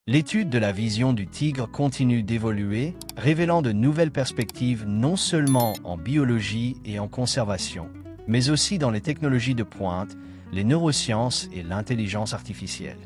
L'étude de la vision du tigre continue d'évoluer, révélant de nouvelles perspectives non seulement en biologie et en conservation, mais aussi dans les technologies de pointe, les neurosciences et l'intelligence artificielle.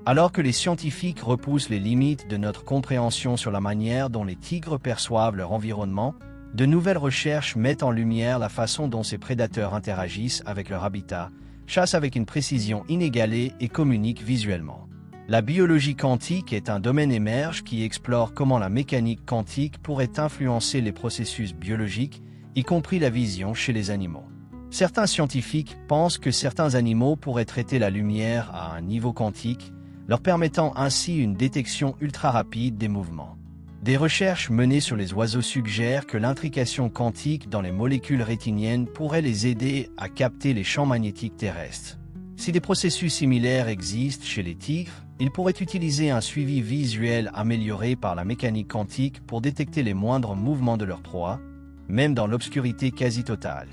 Alors que les scientifiques repoussent les limites de notre compréhension sur la manière dont les tigres perçoivent leur environnement, de nouvelles recherches mettent en lumière la façon dont ces prédateurs interagissent avec leur habitat, chassent avec une précision inégalée et communiquent visuellement. La biologie quantique est un domaine émerge qui explore comment la mécanique quantique pourrait influencer les processus biologiques, y compris la vision chez les animaux. Certains scientifiques pensent que certains animaux pourraient traiter la lumière à un niveau quantique, leur permettant ainsi une détection ultra rapide des mouvements. Des recherches menées sur les oiseaux suggèrent que l'intrication quantique dans les molécules rétiniennes pourrait les aider à capter les champs magnétiques terrestres. Si des processus similaires existent chez les tigres, ils pourraient utiliser un suivi visuel amélioré par la mécanique quantique pour détecter les moindres mouvements de leur proie, même dans l'obscurité quasi totale.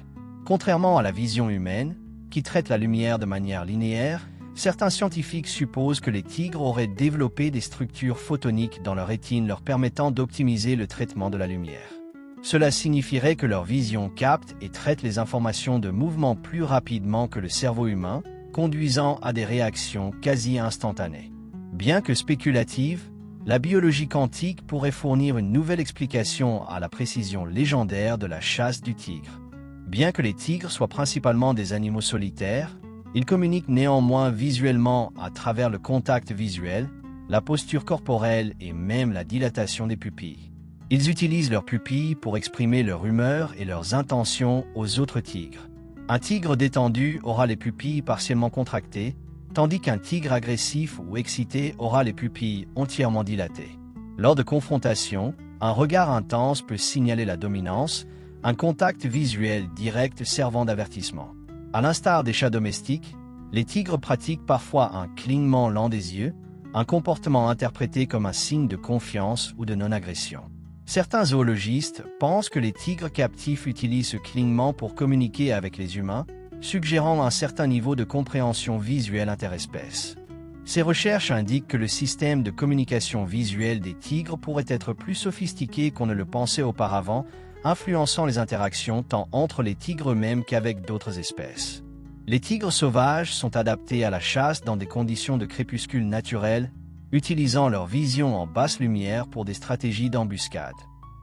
Contrairement à la vision humaine, qui traite la lumière de manière linéaire, certains scientifiques supposent que les tigres auraient développé des structures photoniques dans leur rétine leur permettant d'optimiser le traitement de la lumière. Cela signifierait que leur vision capte et traite les informations de mouvement plus rapidement que le cerveau humain, conduisant à des réactions quasi instantanées. Bien que spéculative, la biologie quantique pourrait fournir une nouvelle explication à la précision légendaire de la chasse du tigre. Bien que les tigres soient principalement des animaux solitaires, ils communiquent néanmoins visuellement à travers le contact visuel, la posture corporelle et même la dilatation des pupilles. Ils utilisent leurs pupilles pour exprimer leur humeur et leurs intentions aux autres tigres. Un tigre détendu aura les pupilles partiellement contractées, tandis qu'un tigre agressif ou excité aura les pupilles entièrement dilatées. Lors de confrontation, un regard intense peut signaler la dominance, un contact visuel direct servant d'avertissement. À l'instar des chats domestiques, les tigres pratiquent parfois un clignement lent des yeux, un comportement interprété comme un signe de confiance ou de non-agression. Certains zoologistes pensent que les tigres captifs utilisent ce clignement pour communiquer avec les humains, suggérant un certain niveau de compréhension visuelle interespèce. Ces recherches indiquent que le système de communication visuelle des tigres pourrait être plus sophistiqué qu'on ne le pensait auparavant, influençant les interactions tant entre les tigres eux-mêmes qu'avec d'autres espèces. Les tigres sauvages sont adaptés à la chasse dans des conditions de crépuscule naturel, utilisant leur vision en basse lumière pour des stratégies d'embuscade.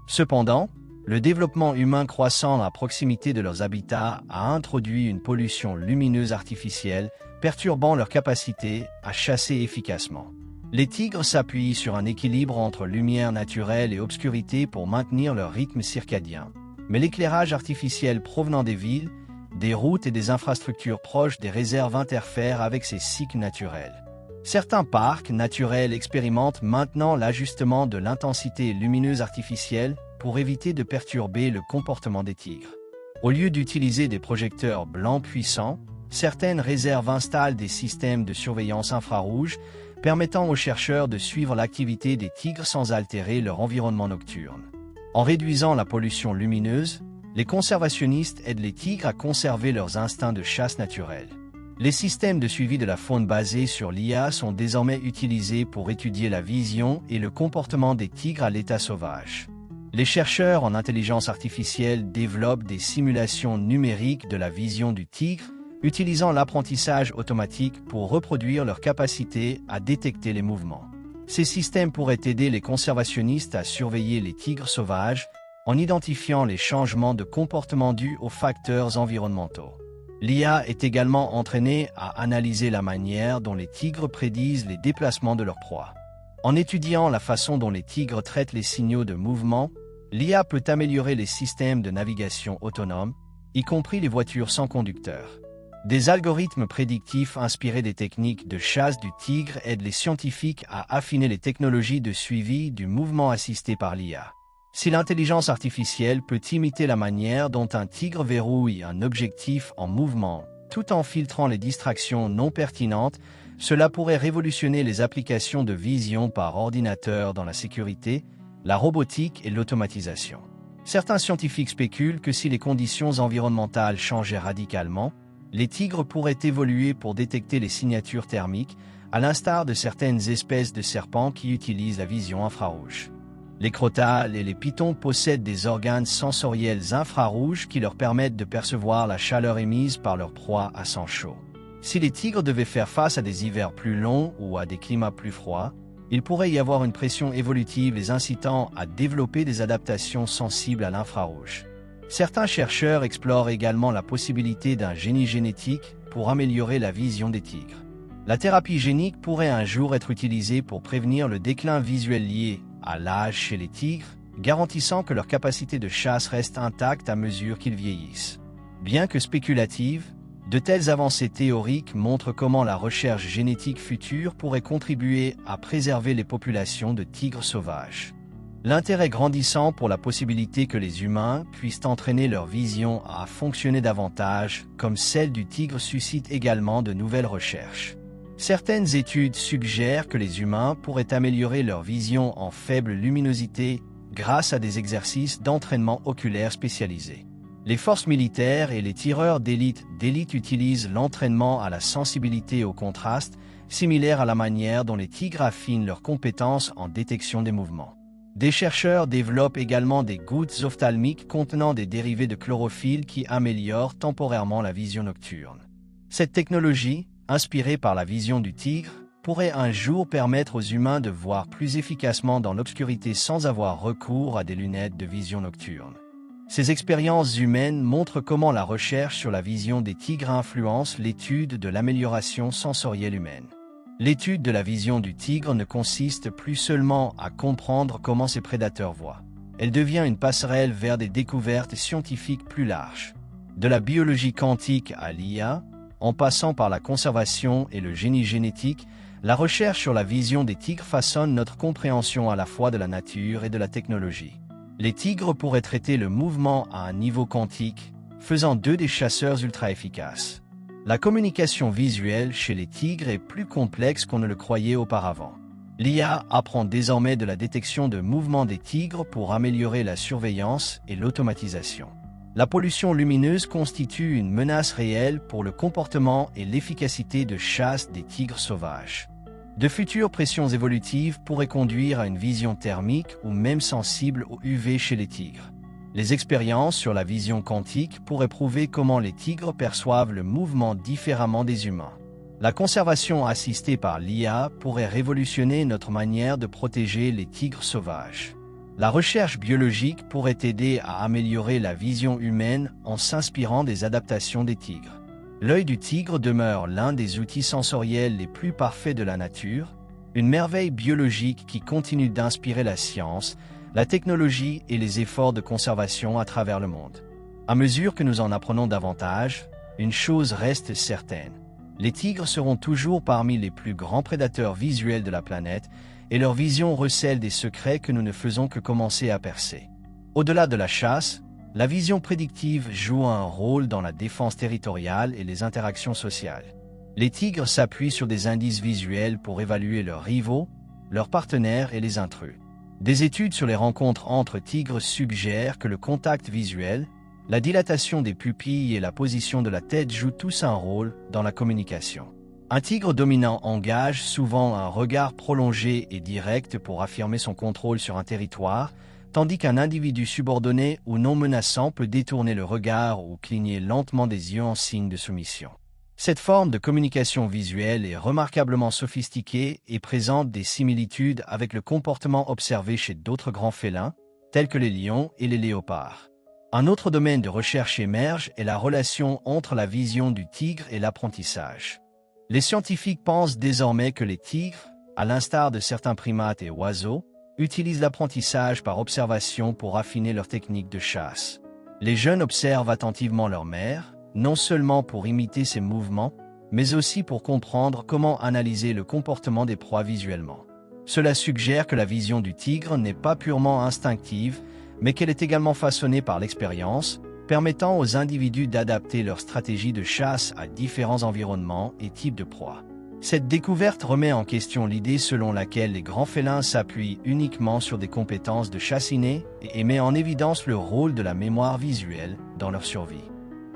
Cependant, le développement humain croissant à proximité de leurs habitats a introduit une pollution lumineuse artificielle, perturbant leur capacité à chasser efficacement. Les tigres s'appuient sur un équilibre entre lumière naturelle et obscurité pour maintenir leur rythme circadien. Mais l'éclairage artificiel provenant des villes, des routes et des infrastructures proches des réserves interfère avec ces cycles naturels. Certains parcs naturels expérimentent maintenant l'ajustement de l'intensité lumineuse artificielle pour éviter de perturber le comportement des tigres. Au lieu d'utiliser des projecteurs blancs puissants, certaines réserves installent des systèmes de surveillance infrarouge permettant aux chercheurs de suivre l'activité des tigres sans altérer leur environnement nocturne. En réduisant la pollution lumineuse, les conservationnistes aident les tigres à conserver leurs instincts de chasse naturels. Les systèmes de suivi de la faune basés sur l'IA sont désormais utilisés pour étudier la vision et le comportement des tigres à l'état sauvage. Les chercheurs en intelligence artificielle développent des simulations numériques de la vision du tigre, utilisant l'apprentissage automatique pour reproduire leur capacité à détecter les mouvements. Ces systèmes pourraient aider les conservationnistes à surveiller les tigres sauvages en identifiant les changements de comportement dus aux facteurs environnementaux. L'IA est également entraînée à analyser la manière dont les tigres prédisent les déplacements de leurs proies. En étudiant la façon dont les tigres traitent les signaux de mouvement, l'IA peut améliorer les systèmes de navigation autonomes, y compris les voitures sans conducteur. Des algorithmes prédictifs inspirés des techniques de chasse du tigre aident les scientifiques à affiner les technologies de suivi du mouvement assisté par l'IA. Si l'intelligence artificielle peut imiter la manière dont un tigre verrouille un objectif en mouvement, tout en filtrant les distractions non pertinentes, cela pourrait révolutionner les applications de vision par ordinateur dans la sécurité, la robotique et l'automatisation. Certains scientifiques spéculent que si les conditions environnementales changeaient radicalement, Les tigres pourraient évoluer pour détecter les signatures thermiques, à l'instar de certaines espèces de serpents qui utilisent la vision infrarouge. Les crotales et les pythons possèdent des organes sensoriels infrarouges qui leur permettent de percevoir la chaleur émise par leur proie à sang chaud. Si les tigres devaient faire face à des hivers plus longs ou à des climats plus froids, il pourrait y avoir une pression évolutive les incitant à développer des adaptations sensibles à l'infrarouge. Certains chercheurs explorent également la possibilité d'un génie génétique pour améliorer la vision des tigres. La thérapie génique pourrait un jour être utilisée pour prévenir le déclin visuel lié à l'âge chez les tigres, garantissant que leur capacité de chasse reste intacte à mesure qu'ils vieillissent. Bien que spéculatives, de telles avancées théoriques montrent comment la recherche génétique future pourrait contribuer à préserver les populations de tigres sauvages. L'intérêt grandissant pour la possibilité que les humains puissent entraîner leur vision à fonctionner davantage, comme celle du tigre, suscite également de nouvelles recherches. Certaines études suggèrent que les humains pourraient améliorer leur vision en faible luminosité grâce à des exercices d'entraînement oculaire spécialisés. Les forces militaires et les tireurs d'élite utilisent l'entraînement à la sensibilité au contraste, similaire à la manière dont les tigres affinent leurs compétences en détection des mouvements. Des chercheurs développent également des gouttes ophtalmiques contenant des dérivés de chlorophylle qui améliorent temporairement la vision nocturne. Cette technologie, inspirée par la vision du tigre, pourrait un jour permettre aux humains de voir plus efficacement dans l'obscurité sans avoir recours à des lunettes de vision nocturne. Ces expériences humaines montrent comment la recherche sur la vision des tigres influence l'étude de l'amélioration sensorielle humaine. L'étude de la vision du tigre ne consiste plus seulement à comprendre comment ses prédateurs voient. Elle devient une passerelle vers des découvertes scientifiques plus larges. De la biologie quantique à l'IA, en passant par la conservation et le génie génétique, la recherche sur la vision des tigres façonne notre compréhension à la fois de la nature et de la technologie. Les tigres pourraient traiter le mouvement à un niveau quantique, faisant d'eux des chasseurs ultra efficaces. La communication visuelle chez les tigres est plus complexe qu'on ne le croyait auparavant. L'IA apprend désormais de la détection de mouvements des tigres pour améliorer la surveillance et l'automatisation. La pollution lumineuse constitue une menace réelle pour le comportement et l'efficacité de chasse des tigres sauvages. De futures pressions évolutives pourraient conduire à une vision thermique ou même sensible au UV chez les tigres. Les expériences sur la vision quantique pourraient prouver comment les tigres perçoivent le mouvement différemment des humains. La conservation assistée par l'IA pourrait révolutionner notre manière de protéger les tigres sauvages. La recherche biologique pourrait aider à améliorer la vision humaine en s'inspirant des adaptations des tigres. L'œil du tigre demeure l'un des outils sensoriels les plus parfaits de la nature, une merveille biologique qui continue d'inspirer la science, la technologie et les efforts de conservation à travers le monde. À mesure que nous en apprenons davantage, une chose reste certaine. Les tigres seront toujours parmi les plus grands prédateurs visuels de la planète et leur vision recèle des secrets que nous ne faisons que commencer à percer. Au-delà de la chasse, la vision prédictive joue un rôle dans la défense territoriale et les interactions sociales. Les tigres s'appuient sur des indices visuels pour évaluer leurs rivaux, leurs partenaires et les intrus. Des études sur les rencontres entre tigres suggèrent que le contact visuel, la dilatation des pupilles et la position de la tête jouent tous un rôle dans la communication. Un tigre dominant engage souvent un regard prolongé et direct pour affirmer son contrôle sur un territoire, tandis qu'un individu subordonné ou non menaçant peut détourner le regard ou cligner lentement des yeux en signe de soumission. Cette forme de communication visuelle est remarquablement sophistiquée et présente des similitudes avec le comportement observé chez d'autres grands félins, tels que les lions et les léopards. Un autre domaine de recherche émerge est la relation entre la vision du tigre et l'apprentissage. Les scientifiques pensent désormais que les tigres, à l'instar de certains primates et oiseaux, utilisent l'apprentissage par observation pour affiner leur technique de chasse. Les jeunes observent attentivement leur mère, non seulement pour imiter ses mouvements, mais aussi pour comprendre comment analyser le comportement des proies visuellement. Cela suggère que la vision du tigre n'est pas purement instinctive, mais qu'elle est également façonnée par l'expérience, permettant aux individus d'adapter leur stratégie de chasse à différents environnements et types de proies. Cette découverte remet en question l'idée selon laquelle les grands félins s'appuient uniquement sur des compétences de chasse innées et met en évidence le rôle de la mémoire visuelle dans leur survie.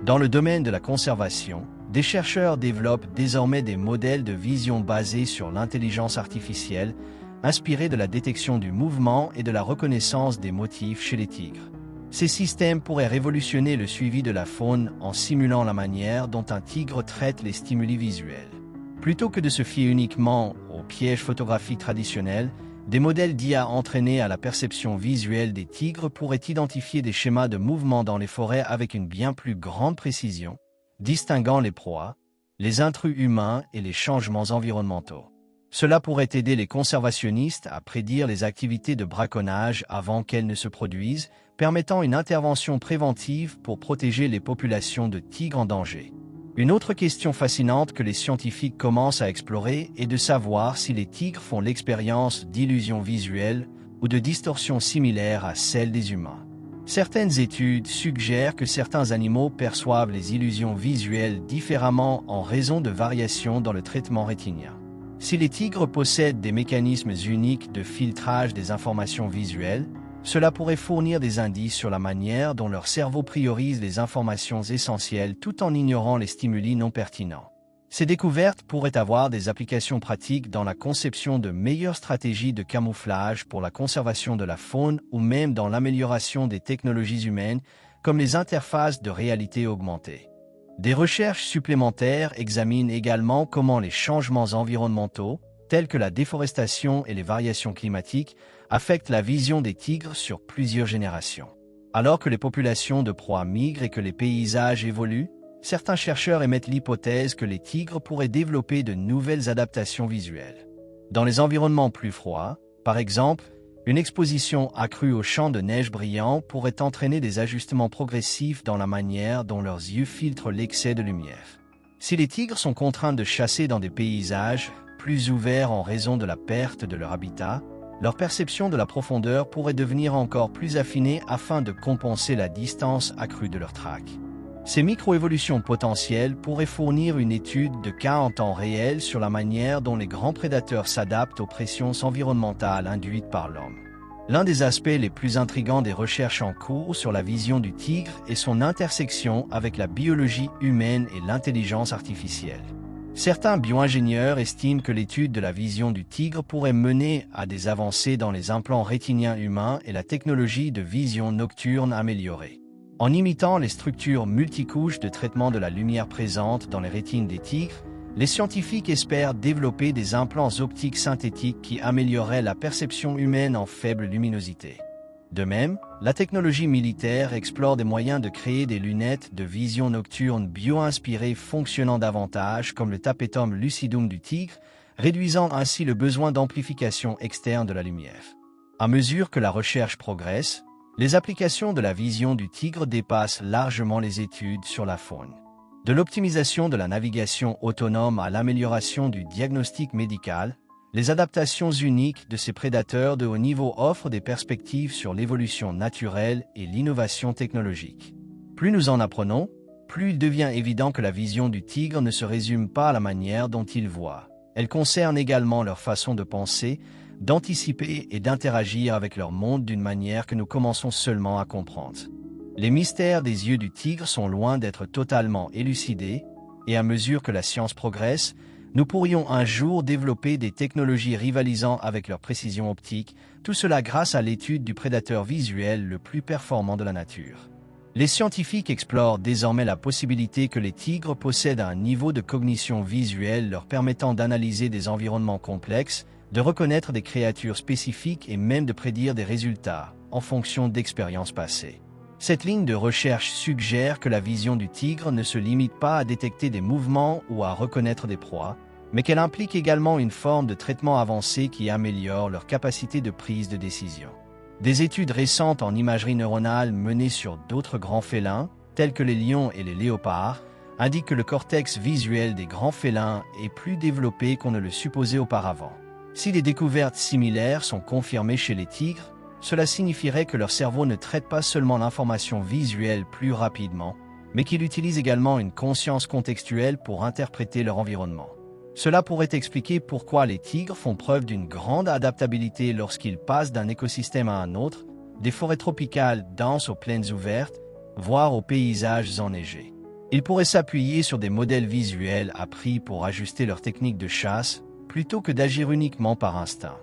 Dans le domaine de la conservation, des chercheurs développent désormais des modèles de vision basés sur l'intelligence artificielle, inspirés de la détection du mouvement et de la reconnaissance des motifs chez les tigres. Ces systèmes pourraient révolutionner le suivi de la faune en simulant la manière dont un tigre traite les stimuli visuels. Plutôt que de se fier uniquement aux pièges photographiques traditionnels, des modèles d'IA entraînés à la perception visuelle des tigres pourraient identifier des schémas de mouvement dans les forêts avec une bien plus grande précision, distinguant les proies, les intrus humains et les changements environnementaux. Cela pourrait aider les conservationnistes à prédire les activités de braconnage avant qu'elles ne se produisent, permettant une intervention préventive pour protéger les populations de tigres en danger. Une autre question fascinante que les scientifiques commencent à explorer est de savoir si les tigres font l'expérience d'illusions visuelles ou de distorsions similaires à celles des humains. Certaines études suggèrent que certains animaux perçoivent les illusions visuelles différemment en raison de variations dans le traitement rétinien. Si les tigres possèdent des mécanismes uniques de filtrage des informations visuelles, cela pourrait fournir des indices sur la manière dont leur cerveau priorise les informations essentielles tout en ignorant les stimuli non pertinents. Ces découvertes pourraient avoir des applications pratiques dans la conception de meilleures stratégies de camouflage pour la conservation de la faune ou même dans l'amélioration des technologies humaines comme les interfaces de réalité augmentée. Des recherches supplémentaires examinent également comment les changements environnementaux, tels que la déforestation et les variations climatiques, affectent la vision des tigres sur plusieurs générations. Alors que les populations de proies migrent et que les paysages évoluent, certains chercheurs émettent l'hypothèse que les tigres pourraient développer de nouvelles adaptations visuelles. Dans les environnements plus froids, par exemple, une exposition accrue aux champs de neige brillants pourrait entraîner des ajustements progressifs dans la manière dont leurs yeux filtrent l'excès de lumière. Si les tigres sont contraints de chasser dans des paysages plus ouverts en raison de la perte de leur habitat, leur perception de la profondeur pourrait devenir encore plus affinée afin de compenser la distance accrue de leur traque. Ces microévolutions potentielles pourraient fournir une étude de cas en temps réel sur la manière dont les grands prédateurs s'adaptent aux pressions environnementales induites par l'homme. L'un des aspects les plus intrigants des recherches en cours sur la vision du tigre est son intersection avec la biologie humaine et l'intelligence artificielle. Certains bio-ingénieurs estiment que l'étude de la vision du tigre pourrait mener à des avancées dans les implants rétiniens humains et la technologie de vision nocturne améliorée. En imitant les structures multicouches de traitement de la lumière présentes dans les rétines des tigres, les scientifiques espèrent développer des implants optiques synthétiques qui amélioreraient la perception humaine en faible luminosité. De même, la technologie militaire explore des moyens de créer des lunettes de vision nocturne bio-inspirées fonctionnant davantage comme le tapetum lucidum du tigre, réduisant ainsi le besoin d'amplification externe de la lumière. À mesure que la recherche progresse, les applications de la vision du tigre dépassent largement les études sur la faune. De l'optimisation de la navigation autonome à l'amélioration du diagnostic médical, les adaptations uniques de ces prédateurs de haut niveau offrent des perspectives sur l'évolution naturelle et l'innovation technologique. Plus nous en apprenons, plus il devient évident que la vision du tigre ne se résume pas à la manière dont ils voient. Elle concerne également leur façon de penser, d'anticiper et d'interagir avec leur monde d'une manière que nous commençons seulement à comprendre. Les mystères des yeux du tigre sont loin d'être totalement élucidés, et à mesure que la science progresse, nous pourrions un jour développer des technologies rivalisant avec leur précision optique, tout cela grâce à l'étude du prédateur visuel le plus performant de la nature. Les scientifiques explorent désormais la possibilité que les tigres possèdent un niveau de cognition visuelle leur permettant d'analyser des environnements complexes, de reconnaître des créatures spécifiques et même de prédire des résultats, en fonction d'expériences passées. Cette ligne de recherche suggère que la vision du tigre ne se limite pas à détecter des mouvements ou à reconnaître des proies, mais qu'elle implique également une forme de traitement avancé qui améliore leur capacité de prise de décision. Des études récentes en imagerie neuronale menées sur d'autres grands félins, tels que les lions et les léopards, indiquent que le cortex visuel des grands félins est plus développé qu'on ne le supposait auparavant. Si des découvertes similaires sont confirmées chez les tigres, cela signifierait que leur cerveau ne traite pas seulement l'information visuelle plus rapidement, mais qu'il utilise également une conscience contextuelle pour interpréter leur environnement. Cela pourrait expliquer pourquoi les tigres font preuve d'une grande adaptabilité lorsqu'ils passent d'un écosystème à un autre, des forêts tropicales denses aux plaines ouvertes, voire aux paysages enneigés. Ils pourraient s'appuyer sur des modèles visuels appris pour ajuster leur technique de chasse, plutôt que d'agir uniquement par instinct.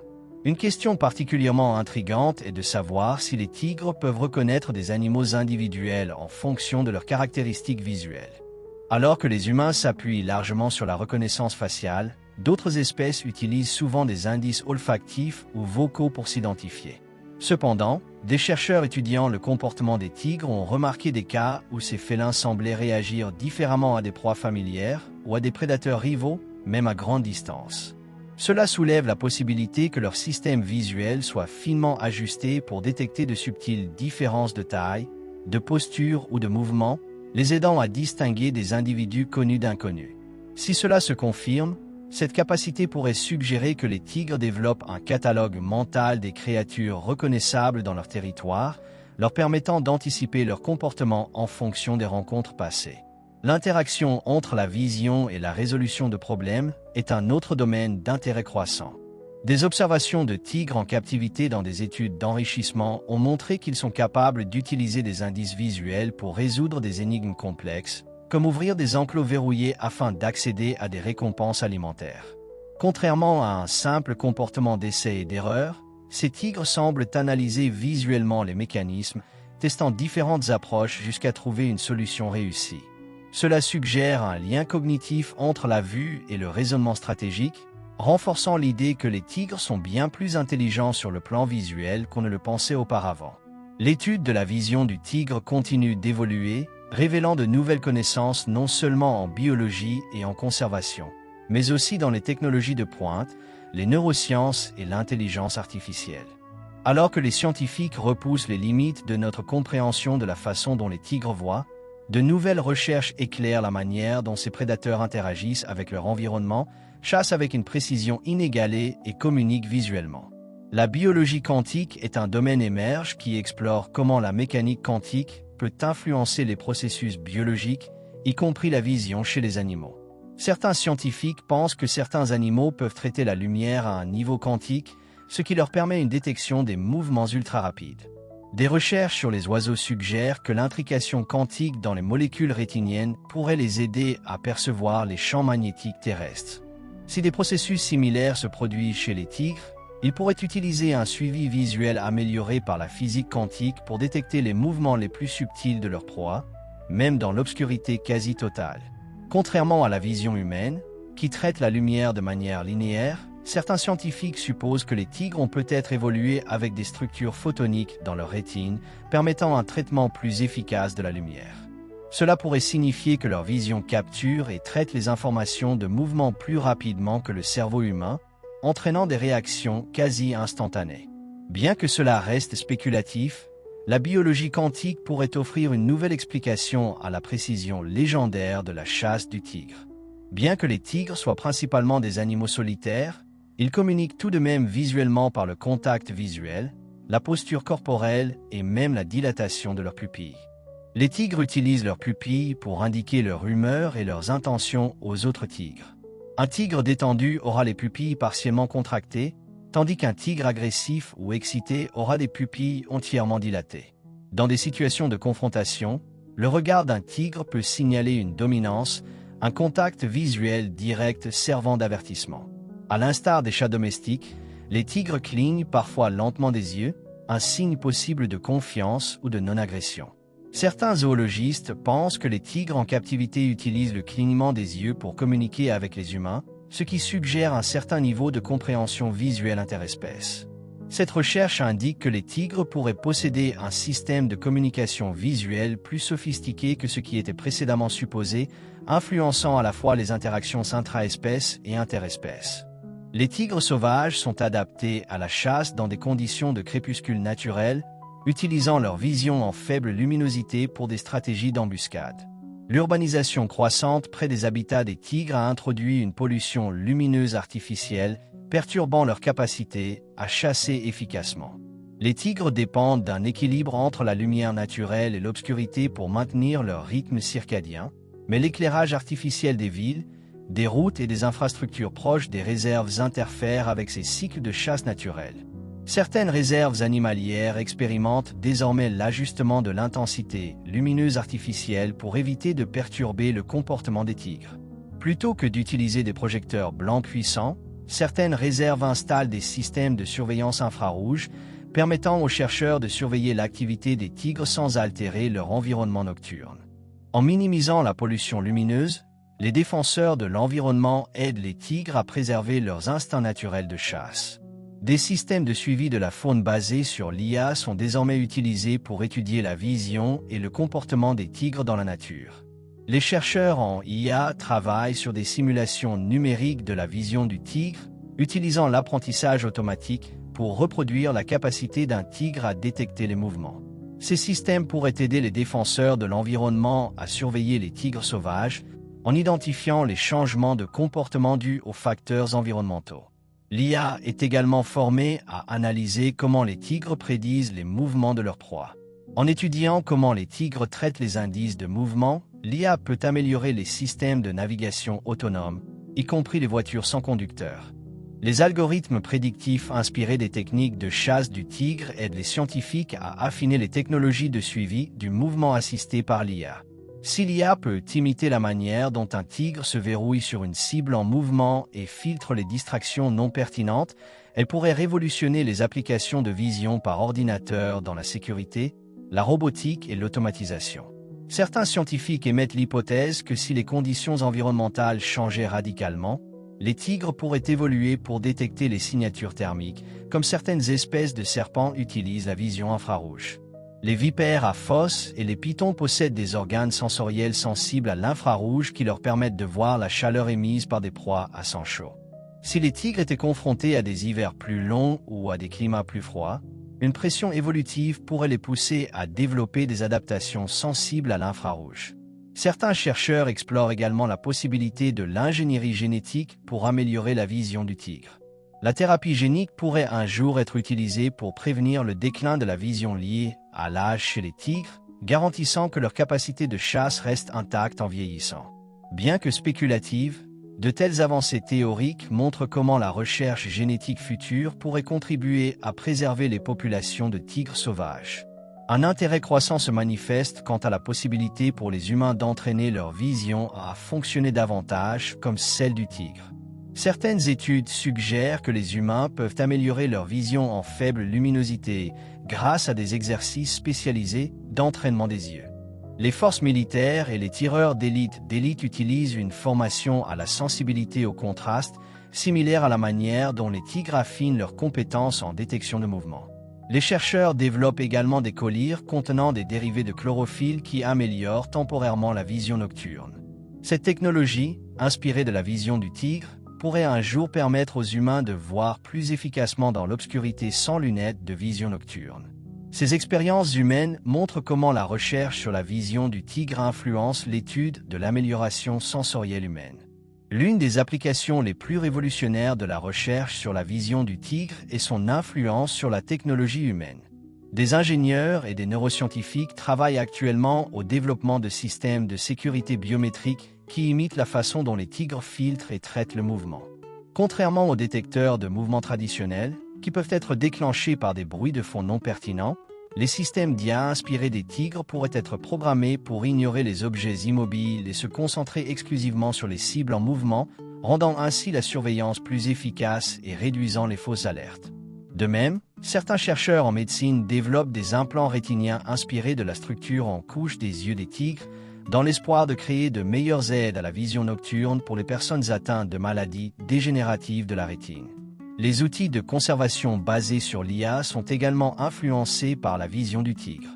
Une question particulièrement intrigante est de savoir si les tigres peuvent reconnaître des animaux individuels en fonction de leurs caractéristiques visuelles. Alors que les humains s'appuient largement sur la reconnaissance faciale, d'autres espèces utilisent souvent des indices olfactifs ou vocaux pour s'identifier. Cependant, des chercheurs étudiant le comportement des tigres ont remarqué des cas où ces félins semblaient réagir différemment à des proies familières ou à des prédateurs rivaux, même à grande distance. Cela soulève la possibilité que leur système visuel soit finement ajusté pour détecter de subtiles différences de taille, de posture ou de mouvement, les aidant à distinguer des individus connus d'inconnus. Si cela se confirme, cette capacité pourrait suggérer que les tigres développent un catalogue mental des créatures reconnaissables dans leur territoire, leur permettant d'anticiper leur comportement en fonction des rencontres passées. L'interaction entre la vision et la résolution de problèmes est un autre domaine d'intérêt croissant. Des observations de tigres en captivité dans des études d'enrichissement ont montré qu'ils sont capables d'utiliser des indices visuels pour résoudre des énigmes complexes, comme ouvrir des enclos verrouillés afin d'accéder à des récompenses alimentaires. Contrairement à un simple comportement d'essai et d'erreur, ces tigres semblent analyser visuellement les mécanismes, testant différentes approches jusqu'à trouver une solution réussie. Cela suggère un lien cognitif entre la vue et le raisonnement stratégique, renforçant l'idée que les tigres sont bien plus intelligents sur le plan visuel qu'on ne le pensait auparavant. L'étude de la vision du tigre continue d'évoluer, révélant de nouvelles connaissances non seulement en biologie et en conservation, mais aussi dans les technologies de pointe, les neurosciences et l'intelligence artificielle. Alors que les scientifiques repoussent les limites de notre compréhension de la façon dont les tigres voient, de nouvelles recherches éclairent la manière dont ces prédateurs interagissent avec leur environnement, chassent avec une précision inégalée et communiquent visuellement. La biologie quantique est un domaine émerge qui explore comment la mécanique quantique peut influencer les processus biologiques, y compris la vision chez les animaux. Certains scientifiques pensent que certains animaux peuvent traiter la lumière à un niveau quantique, ce qui leur permet une détection des mouvements ultra rapides. Des recherches sur les oiseaux suggèrent que l'intrication quantique dans les molécules rétiniennes pourrait les aider à percevoir les champs magnétiques terrestres. Si des processus similaires se produisent chez les tigres, ils pourraient utiliser un suivi visuel amélioré par la physique quantique pour détecter les mouvements les plus subtils de leur proie, même dans l'obscurité quasi totale. Contrairement à la vision humaine, qui traite la lumière de manière linéaire, certains scientifiques supposent que les tigres ont peut-être évolué avec des structures photoniques dans leur rétine, permettant un traitement plus efficace de la lumière. Cela pourrait signifier que leur vision capture et traite les informations de mouvements plus rapidement que le cerveau humain, entraînant des réactions quasi instantanées. Bien que cela reste spéculatif, la biologie quantique pourrait offrir une nouvelle explication à la précision légendaire de la chasse du tigre. Bien que les tigres soient principalement des animaux solitaires, ils communiquent tout de même visuellement par le contact visuel, la posture corporelle et même la dilatation de leurs pupilles. Les tigres utilisent leurs pupilles pour indiquer leur humeur et leurs intentions aux autres tigres. Un tigre détendu aura les pupilles partiellement contractées, tandis qu'un tigre agressif ou excité aura des pupilles entièrement dilatées. Dans des situations de confrontation, le regard d'un tigre peut signaler une dominance, un contact visuel direct servant d'avertissement. À l'instar des chats domestiques, les tigres clignent parfois lentement des yeux, un signe possible de confiance ou de non-agression. Certains zoologistes pensent que les tigres en captivité utilisent le clignement des yeux pour communiquer avec les humains, ce qui suggère un certain niveau de compréhension visuelle interespèce. Cette recherche indique que les tigres pourraient posséder un système de communication visuelle plus sophistiqué que ce qui était précédemment supposé, influençant à la fois les interactions intra-espèces et interespèces. Les tigres sauvages sont adaptés à la chasse dans des conditions de crépuscule naturel, utilisant leur vision en faible luminosité pour des stratégies d'embuscade. L'urbanisation croissante près des habitats des tigres a introduit une pollution lumineuse artificielle, perturbant leur capacité à chasser efficacement. Les tigres dépendent d'un équilibre entre la lumière naturelle et l'obscurité pour maintenir leur rythme circadien, mais l'éclairage artificiel des villes, des routes et des infrastructures proches des réserves interfèrent avec ces cycles de chasse naturelle. Certaines réserves animalières expérimentent désormais l'ajustement de l'intensité lumineuse artificielle pour éviter de perturber le comportement des tigres. Plutôt que d'utiliser des projecteurs blancs puissants, certaines réserves installent des systèmes de surveillance infrarouge permettant aux chercheurs de surveiller l'activité des tigres sans altérer leur environnement nocturne. En minimisant la pollution lumineuse, les défenseurs de l'environnement aident les tigres à préserver leurs instincts naturels de chasse. Des systèmes de suivi de la faune basés sur l'IA sont désormais utilisés pour étudier la vision et le comportement des tigres dans la nature. Les chercheurs en IA travaillent sur des simulations numériques de la vision du tigre, utilisant l'apprentissage automatique pour reproduire la capacité d'un tigre à détecter les mouvements. Ces systèmes pourraient aider les défenseurs de l'environnement à surveiller les tigres sauvages en identifiant les changements de comportement dus aux facteurs environnementaux. L'IA est également formée à analyser comment les tigres prédisent les mouvements de leurs proies. En étudiant comment les tigres traitent les indices de mouvement, l'IA peut améliorer les systèmes de navigation autonomes, y compris les voitures sans conducteur. Les algorithmes prédictifs inspirés des techniques de chasse du tigre aident les scientifiques à affiner les technologies de suivi du mouvement assisté par l'IA. Si l'IA peut imiter la manière dont un tigre se verrouille sur une cible en mouvement et filtre les distractions non pertinentes, elle pourrait révolutionner les applications de vision par ordinateur dans la sécurité, la robotique et l'automatisation. Certains scientifiques émettent l'hypothèse que si les conditions environnementales changeaient radicalement, les tigres pourraient évoluer pour détecter les signatures thermiques, comme certaines espèces de serpents utilisent la vision infrarouge. Les vipères à fosses et les pythons possèdent des organes sensoriels sensibles à l'infrarouge qui leur permettent de voir la chaleur émise par des proies à sang chaud. Si les tigres étaient confrontés à des hivers plus longs ou à des climats plus froids, une pression évolutive pourrait les pousser à développer des adaptations sensibles à l'infrarouge. Certains chercheurs explorent également la possibilité de l'ingénierie génétique pour améliorer la vision du tigre. La thérapie génique pourrait un jour être utilisée pour prévenir le déclin de la vision liée à l'âge chez les tigres, garantissant que leur capacité de chasse reste intacte en vieillissant. Bien que spéculative, de telles avancées théoriques montrent comment la recherche génétique future pourrait contribuer à préserver les populations de tigres sauvages. Un intérêt croissant se manifeste quant à la possibilité pour les humains d'entraîner leur vision à fonctionner davantage comme celle du tigre. Certaines études suggèrent que les humains peuvent améliorer leur vision en faible luminosité grâce à des exercices spécialisés d'entraînement des yeux. Les forces militaires et les tireurs d'élite utilisent une formation à la sensibilité au contraste, similaire à la manière dont les tigres affinent leurs compétences en détection de mouvement. Les chercheurs développent également des collyres contenant des dérivés de chlorophylle qui améliorent temporairement la vision nocturne. Cette technologie, inspirée de la vision du tigre, pourrait un jour permettre aux humains de voir plus efficacement dans l'obscurité sans lunettes de vision nocturne. Ces expériences humaines montrent comment la recherche sur la vision du tigre influence l'étude de l'amélioration sensorielle humaine. L'une des applications les plus révolutionnaires de la recherche sur la vision du tigre est son influence sur la technologie humaine. Des ingénieurs et des neuroscientifiques travaillent actuellement au développement de systèmes de sécurité biométrique qui imitent la façon dont les tigres filtrent et traitent le mouvement. Contrairement aux détecteurs de mouvement traditionnels, qui peuvent être déclenchés par des bruits de fond non pertinents, les systèmes d'IA inspirés des tigres pourraient être programmés pour ignorer les objets immobiles et se concentrer exclusivement sur les cibles en mouvement, rendant ainsi la surveillance plus efficace et réduisant les fausses alertes. De même, certains chercheurs en médecine développent des implants rétiniens inspirés de la structure en couche des yeux des tigres, dans l'espoir de créer de meilleures aides à la vision nocturne pour les personnes atteintes de maladies dégénératives de la rétine. Les outils de conservation basés sur l'IA sont également influencés par la vision du tigre.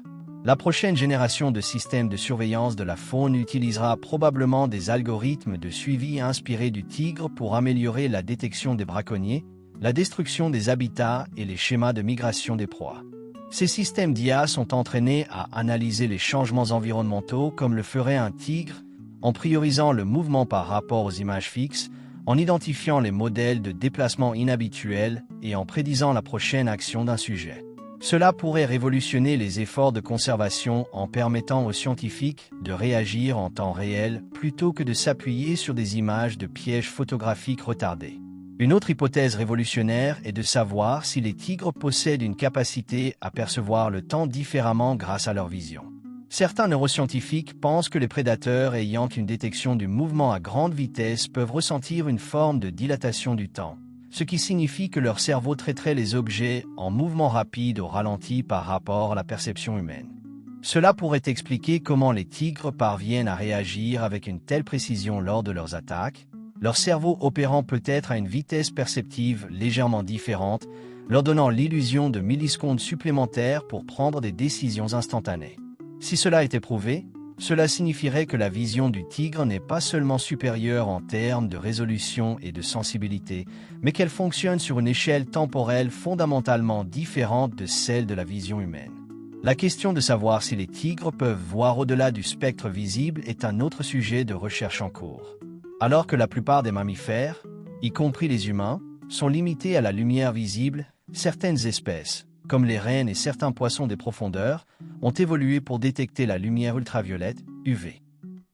La prochaine génération de systèmes de surveillance de la faune utilisera probablement des algorithmes de suivi inspirés du tigre pour améliorer la détection des braconniers, la destruction des habitats et les schémas de migration des proies. Ces systèmes d'IA sont entraînés à analyser les changements environnementaux comme le ferait un tigre, en priorisant le mouvement par rapport aux images fixes, en identifiant les modèles de déplacement inhabituels et en prédisant la prochaine action d'un sujet. Cela pourrait révolutionner les efforts de conservation en permettant aux scientifiques de réagir en temps réel plutôt que de s'appuyer sur des images de pièges photographiques retardés. Une autre hypothèse révolutionnaire est de savoir si les tigres possèdent une capacité à percevoir le temps différemment grâce à leur vision. Certains neuroscientifiques pensent que les prédateurs ayant une détection du mouvement à grande vitesse peuvent ressentir une forme de dilatation du temps, ce qui signifie que leur cerveau traiterait les objets en mouvement rapide au ralenti par rapport à la perception humaine. Cela pourrait expliquer comment les tigres parviennent à réagir avec une telle précision lors de leurs attaques, leur cerveau opérant peut-être à une vitesse perceptive légèrement différente, leur donnant l'illusion de millisecondes supplémentaires pour prendre des décisions instantanées. Si cela était prouvé, cela signifierait que la vision du tigre n'est pas seulement supérieure en termes de résolution et de sensibilité, mais qu'elle fonctionne sur une échelle temporelle fondamentalement différente de celle de la vision humaine. La question de savoir si les tigres peuvent voir au-delà du spectre visible est un autre sujet de recherche en cours. Alors que la plupart des mammifères, y compris les humains, sont limités à la lumière visible, certaines espèces, comme les rennes et certains poissons des profondeurs, ont évolué pour détecter la lumière ultraviolette, UV.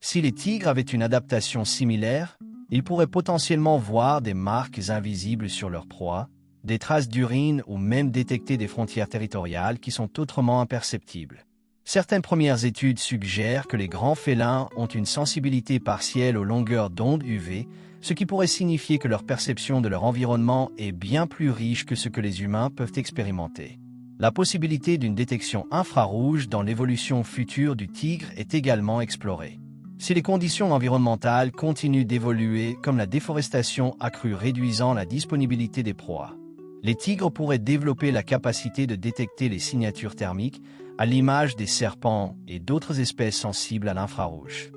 Si les tigres avaient une adaptation similaire, ils pourraient potentiellement voir des marques invisibles sur leur proie, des traces d'urine ou même détecter des frontières territoriales qui sont autrement imperceptibles. Certaines premières études suggèrent que les grands félins ont une sensibilité partielle aux longueurs d'onde UV, ce qui pourrait signifier que leur perception de leur environnement est bien plus riche que ce que les humains peuvent expérimenter. La possibilité d'une détection infrarouge dans l'évolution future du tigre est également explorée. Si les conditions environnementales continuent d'évoluer comme la déforestation accrue réduisant la disponibilité des proies, les tigres pourraient développer la capacité de détecter les signatures thermiques à l'image des serpents et d'autres espèces sensibles à l'infrarouge.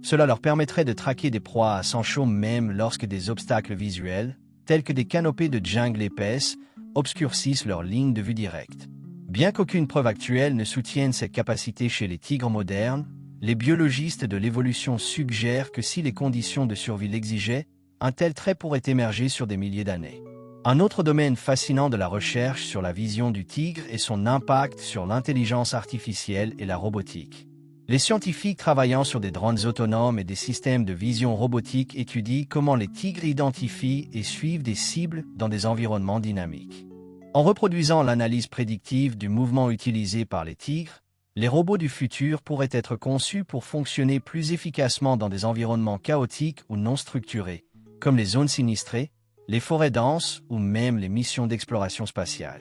Cela leur permettrait de traquer des proies à sang chaud même lorsque des obstacles visuels, tels que des canopées de jungle épaisses, obscurcissent leur ligne de vue directe. Bien qu'aucune preuve actuelle ne soutienne cette capacité chez les tigres modernes, les biologistes de l'évolution suggèrent que si les conditions de survie l'exigeaient, un tel trait pourrait émerger sur des milliers d'années. Un autre domaine fascinant de la recherche sur la vision du tigre est son impact sur l'intelligence artificielle et la robotique. Les scientifiques travaillant sur des drones autonomes et des systèmes de vision robotique étudient comment les tigres identifient et suivent des cibles dans des environnements dynamiques. En reproduisant l'analyse prédictive du mouvement utilisé par les tigres, les robots du futur pourraient être conçus pour fonctionner plus efficacement dans des environnements chaotiques ou non structurés, comme les zones sinistrées, les forêts denses ou même les missions d'exploration spatiale.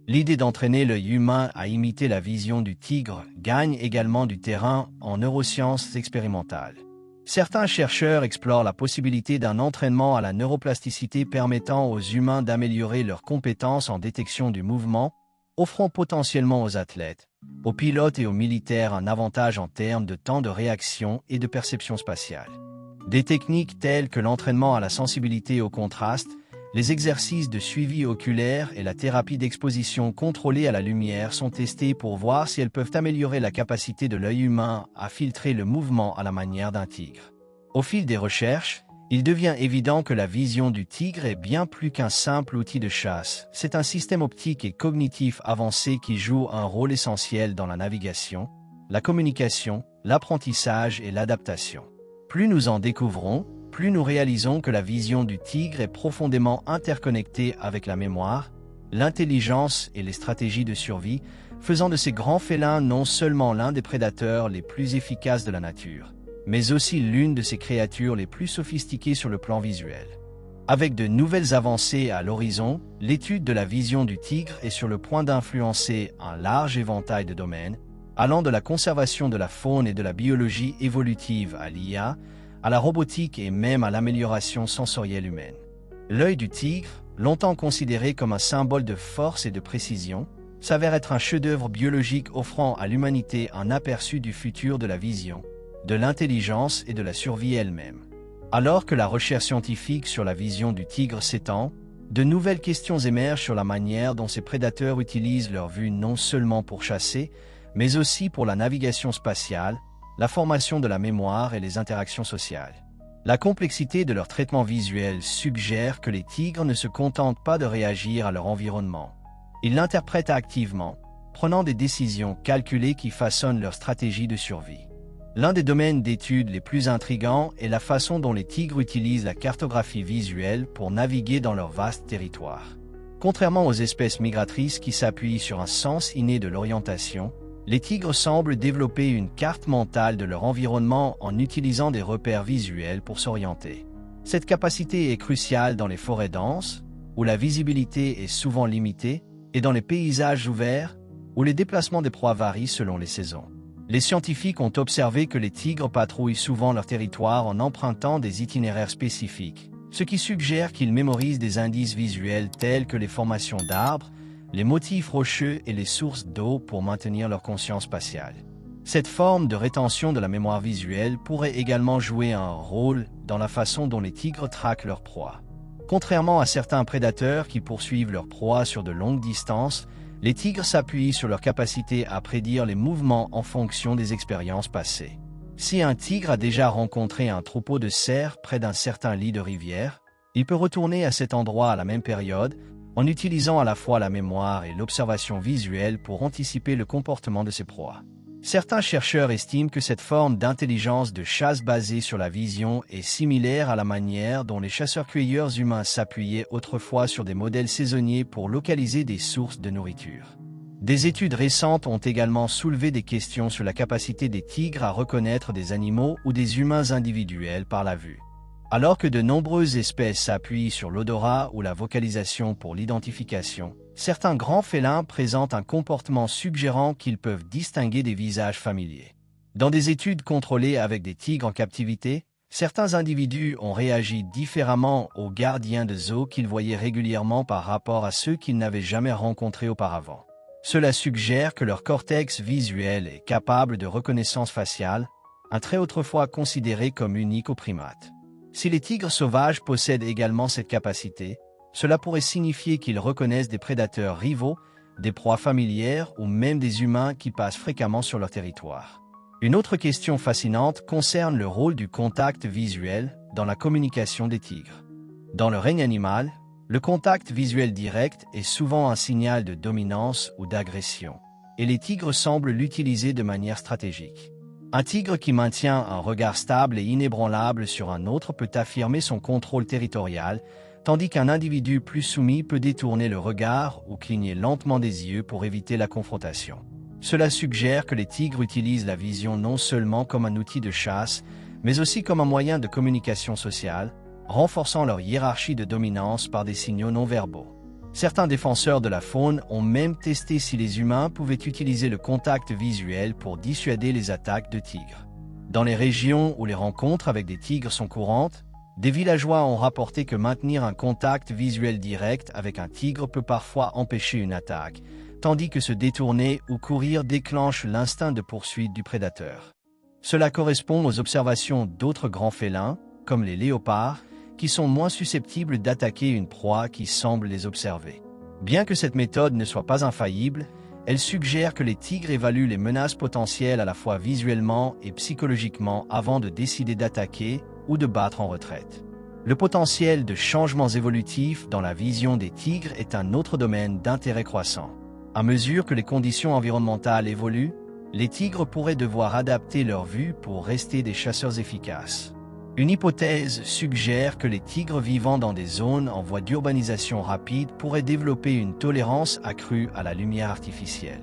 L'idée d'entraîner l'œil humain à imiter la vision du tigre gagne également du terrain en neurosciences expérimentales. Certains chercheurs explorent la possibilité d'un entraînement à la neuroplasticité permettant aux humains d'améliorer leurs compétences en détection du mouvement, offrant potentiellement aux athlètes, aux pilotes et aux militaires un avantage en termes de temps de réaction et de perception spatiale. Des techniques telles que l'entraînement à la sensibilité au contraste, les exercices de suivi oculaire et la thérapie d'exposition contrôlée à la lumière sont testés pour voir si elles peuvent améliorer la capacité de l'œil humain à filtrer le mouvement à la manière d'un tigre. Au fil des recherches, il devient évident que la vision du tigre est bien plus qu'un simple outil de chasse. C'est un système optique et cognitif avancé qui joue un rôle essentiel dans la navigation, la communication, l'apprentissage et l'adaptation. Plus nous en découvrons, plus nous réalisons que la vision du tigre est profondément interconnectée avec la mémoire, l'intelligence et les stratégies de survie, faisant de ces grands félins non seulement l'un des prédateurs les plus efficaces de la nature, mais aussi l'une de ces créatures les plus sophistiquées sur le plan visuel. Avec de nouvelles avancées à l'horizon, l'étude de la vision du tigre est sur le point d'influencer un large éventail de domaines, allant de la conservation de la faune et de la biologie évolutive à l'IA, à la robotique et même à l'amélioration sensorielle humaine. L'œil du tigre, longtemps considéré comme un symbole de force et de précision, s'avère être un chef-d'œuvre biologique offrant à l'humanité un aperçu du futur de la vision, de l'intelligence et de la survie elle-même. Alors que la recherche scientifique sur la vision du tigre s'étend, de nouvelles questions émergent sur la manière dont ces prédateurs utilisent leur vue non seulement pour chasser, mais aussi pour la navigation spatiale, la formation de la mémoire et les interactions sociales. La complexité de leur traitement visuel suggère que les tigres ne se contentent pas de réagir à leur environnement. Ils l'interprètent activement, prenant des décisions calculées qui façonnent leur stratégie de survie. L'un des domaines d'étude les plus intrigants est la façon dont les tigres utilisent la cartographie visuelle pour naviguer dans leur vaste territoire. Contrairement aux espèces migratrices qui s'appuient sur un sens inné de l'orientation, les tigres semblent développer une carte mentale de leur environnement en utilisant des repères visuels pour s'orienter. Cette capacité est cruciale dans les forêts denses, où la visibilité est souvent limitée, et dans les paysages ouverts, où les déplacements des proies varient selon les saisons. Les scientifiques ont observé que les tigres patrouillent souvent leur territoire en empruntant des itinéraires spécifiques, ce qui suggère qu'ils mémorisent des indices visuels tels que les formations d'arbres, les motifs rocheux et les sources d'eau pour maintenir leur conscience spatiale. Cette forme de rétention de la mémoire visuelle pourrait également jouer un rôle dans la façon dont les tigres traquent leurs proies. Contrairement à certains prédateurs qui poursuivent leurs proies sur de longues distances, les tigres s'appuient sur leur capacité à prédire les mouvements en fonction des expériences passées. Si un tigre a déjà rencontré un troupeau de cerfs près d'un certain lit de rivière, il peut retourner à cet endroit à la même période en utilisant à la fois la mémoire et l'observation visuelle pour anticiper le comportement de ses proies. Certains chercheurs estiment que cette forme d'intelligence de chasse basée sur la vision est similaire à la manière dont les chasseurs-cueilleurs humains s'appuyaient autrefois sur des modèles saisonniers pour localiser des sources de nourriture. Des études récentes ont également soulevé des questions sur la capacité des tigres à reconnaître des animaux ou des humains individuels par la vue. Alors que de nombreuses espèces s'appuient sur l'odorat ou la vocalisation pour l'identification, certains grands félins présentent un comportement suggérant qu'ils peuvent distinguer des visages familiers. Dans des études contrôlées avec des tigres en captivité, certains individus ont réagi différemment aux gardiens de zoo qu'ils voyaient régulièrement par rapport à ceux qu'ils n'avaient jamais rencontrés auparavant. Cela suggère que leur cortex visuel est capable de reconnaissance faciale, un trait autrefois considéré comme unique aux primates. Si les tigres sauvages possèdent également cette capacité, cela pourrait signifier qu'ils reconnaissent des prédateurs rivaux, des proies familières ou même des humains qui passent fréquemment sur leur territoire. Une autre question fascinante concerne le rôle du contact visuel dans la communication des tigres. Dans le règne animal, le contact visuel direct est souvent un signal de dominance ou d'agression, et les tigres semblent l'utiliser de manière stratégique. Un tigre qui maintient un regard stable et inébranlable sur un autre peut affirmer son contrôle territorial, tandis qu'un individu plus soumis peut détourner le regard ou cligner lentement des yeux pour éviter la confrontation. Cela suggère que les tigres utilisent la vision non seulement comme un outil de chasse, mais aussi comme un moyen de communication sociale, renforçant leur hiérarchie de dominance par des signaux non verbaux. Certains défenseurs de la faune ont même testé si les humains pouvaient utiliser le contact visuel pour dissuader les attaques de tigres. Dans les régions où les rencontres avec des tigres sont courantes, des villageois ont rapporté que maintenir un contact visuel direct avec un tigre peut parfois empêcher une attaque, tandis que se détourner ou courir déclenche l'instinct de poursuite du prédateur. Cela correspond aux observations d'autres grands félins, comme les léopards, qui sont moins susceptibles d'attaquer une proie qui semble les observer. Bien que cette méthode ne soit pas infaillible, elle suggère que les tigres évaluent les menaces potentielles à la fois visuellement et psychologiquement avant de décider d'attaquer ou de battre en retraite. Le potentiel de changements évolutifs dans la vision des tigres est un autre domaine d'intérêt croissant. À mesure que les conditions environnementales évoluent, les tigres pourraient devoir adapter leur vue pour rester des chasseurs efficaces. Une hypothèse suggère que les tigres vivant dans des zones en voie d'urbanisation rapide pourraient développer une tolérance accrue à la lumière artificielle.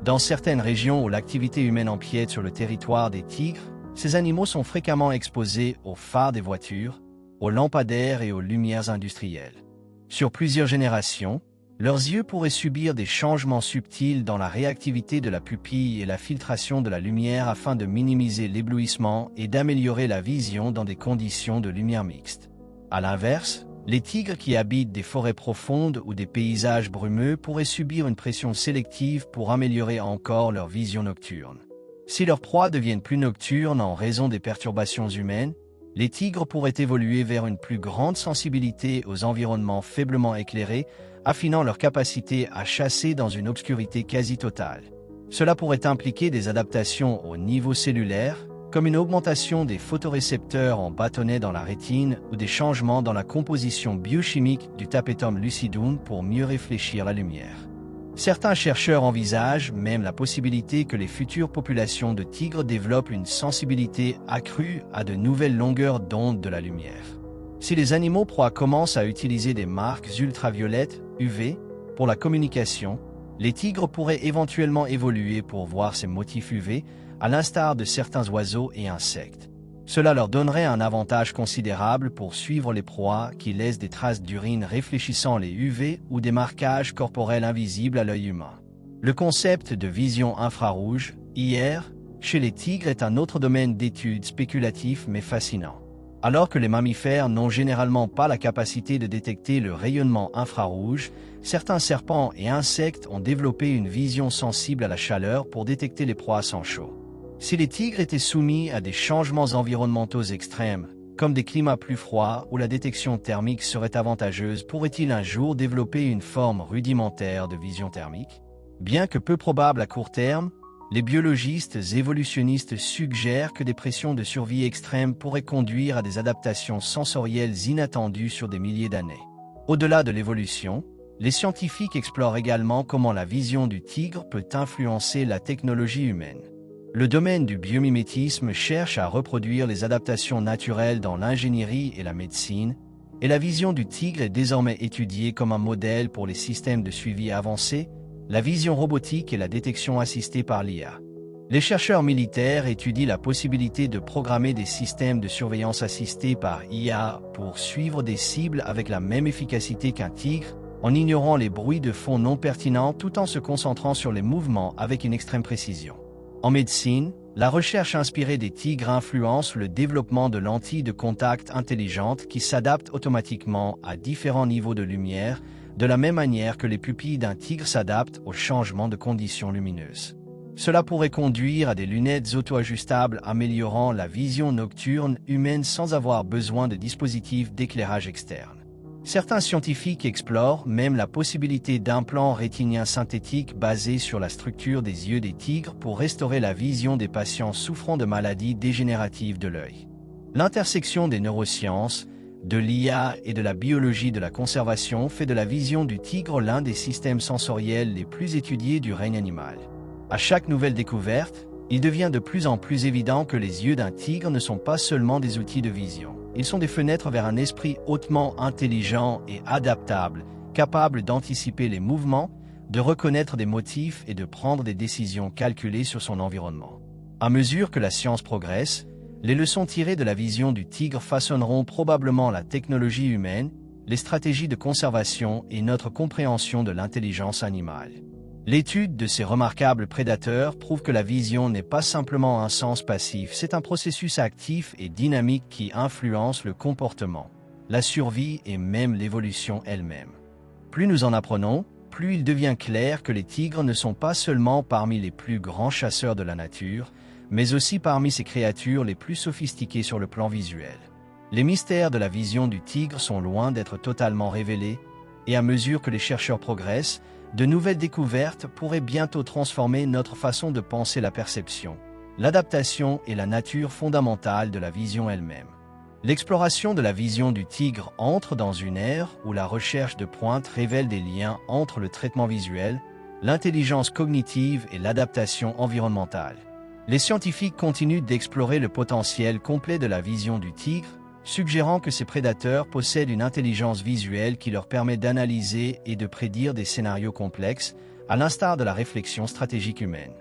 Dans certaines régions où l'activité humaine empiète sur le territoire des tigres, ces animaux sont fréquemment exposés aux phares des voitures, aux lampadaires et aux lumières industrielles. Sur plusieurs générations, leurs yeux pourraient subir des changements subtils dans la réactivité de la pupille et la filtration de la lumière afin de minimiser l'éblouissement et d'améliorer la vision dans des conditions de lumière mixte. À l'inverse, les tigres qui habitent des forêts profondes ou des paysages brumeux pourraient subir une pression sélective pour améliorer encore leur vision nocturne. Si leurs proies deviennent plus nocturnes en raison des perturbations humaines, les tigres pourraient évoluer vers une plus grande sensibilité aux environnements faiblement éclairés, affinant leur capacité à chasser dans une obscurité quasi totale. Cela pourrait impliquer des adaptations au niveau cellulaire, comme une augmentation des photorécepteurs en bâtonnets dans la rétine ou des changements dans la composition biochimique du tapetum lucidum pour mieux réfléchir la lumière. Certains chercheurs envisagent même la possibilité que les futures populations de tigres développent une sensibilité accrue à de nouvelles longueurs d'onde de la lumière. Si les animaux proies commencent à utiliser des marques ultraviolettes, UV, pour la communication, les tigres pourraient éventuellement évoluer pour voir ces motifs UV, à l'instar de certains oiseaux et insectes. Cela leur donnerait un avantage considérable pour suivre les proies qui laissent des traces d'urine réfléchissant les UV ou des marquages corporels invisibles à l'œil humain. Le concept de vision infrarouge, IR, chez les tigres est un autre domaine d'étude spéculatif mais fascinant. Alors que les mammifères n'ont généralement pas la capacité de détecter le rayonnement infrarouge, certains serpents et insectes ont développé une vision sensible à la chaleur pour détecter les proies sans chaud. Si les tigres étaient soumis à des changements environnementaux extrêmes, comme des climats plus froids où la détection thermique serait avantageuse, pourraient-ils un jour développer une forme rudimentaire de vision thermique? Bien que peu probable à court terme, les biologistes évolutionnistes suggèrent que des pressions de survie extrêmes pourraient conduire à des adaptations sensorielles inattendues sur des milliers d'années. Au-delà de l'évolution, les scientifiques explorent également comment la vision du tigre peut influencer la technologie humaine. Le domaine du biomimétisme cherche à reproduire les adaptations naturelles dans l'ingénierie et la médecine, et la vision du tigre est désormais étudiée comme un modèle pour les systèmes de suivi avancés, la vision robotique et la détection assistée par l'IA. Les chercheurs militaires étudient la possibilité de programmer des systèmes de surveillance assistés par IA pour suivre des cibles avec la même efficacité qu'un tigre, en ignorant les bruits de fond non pertinents tout en se concentrant sur les mouvements avec une extrême précision. En médecine, la recherche inspirée des tigres influence le développement de lentilles de contact intelligentes qui s'adaptent automatiquement à différents niveaux de lumière, de la même manière que les pupilles d'un tigre s'adaptent aux changements de conditions lumineuses. Cela pourrait conduire à des lunettes auto-ajustables améliorant la vision nocturne humaine sans avoir besoin de dispositifs d'éclairage externe. Certains scientifiques explorent même la possibilité d'implants rétiniens synthétiques basés sur la structure des yeux des tigres pour restaurer la vision des patients souffrant de maladies dégénératives de l'œil. L'intersection des neurosciences, de l'IA et de la biologie de la conservation fait de la vision du tigre l'un des systèmes sensoriels les plus étudiés du règne animal. À chaque nouvelle découverte, il devient de plus en plus évident que les yeux d'un tigre ne sont pas seulement des outils de vision. Ils sont des fenêtres vers un esprit hautement intelligent et adaptable, capable d'anticiper les mouvements, de reconnaître des motifs et de prendre des décisions calculées sur son environnement. À mesure que la science progresse, les leçons tirées de la vision du tigre façonneront probablement la technologie humaine, les stratégies de conservation et notre compréhension de l'intelligence animale. L'étude de ces remarquables prédateurs prouve que la vision n'est pas simplement un sens passif, c'est un processus actif et dynamique qui influence le comportement, la survie et même l'évolution elle-même. Plus nous en apprenons, plus il devient clair que les tigres ne sont pas seulement parmi les plus grands chasseurs de la nature, mais aussi parmi ces créatures les plus sophistiquées sur le plan visuel. Les mystères de la vision du tigre sont loin d'être totalement révélés, et à mesure que les chercheurs progressent, de nouvelles découvertes pourraient bientôt transformer notre façon de penser la perception, l'adaptation et la nature fondamentale de la vision elle-même. L'exploration de la vision du tigre entre dans une ère où la recherche de pointe révèle des liens entre le traitement visuel, l'intelligence cognitive et l'adaptation environnementale. Les scientifiques continuent d'explorer le potentiel complet de la vision du tigre, suggérant que ces prédateurs possèdent une intelligence visuelle qui leur permet d'analyser et de prédire des scénarios complexes, à l'instar de la réflexion stratégique humaine.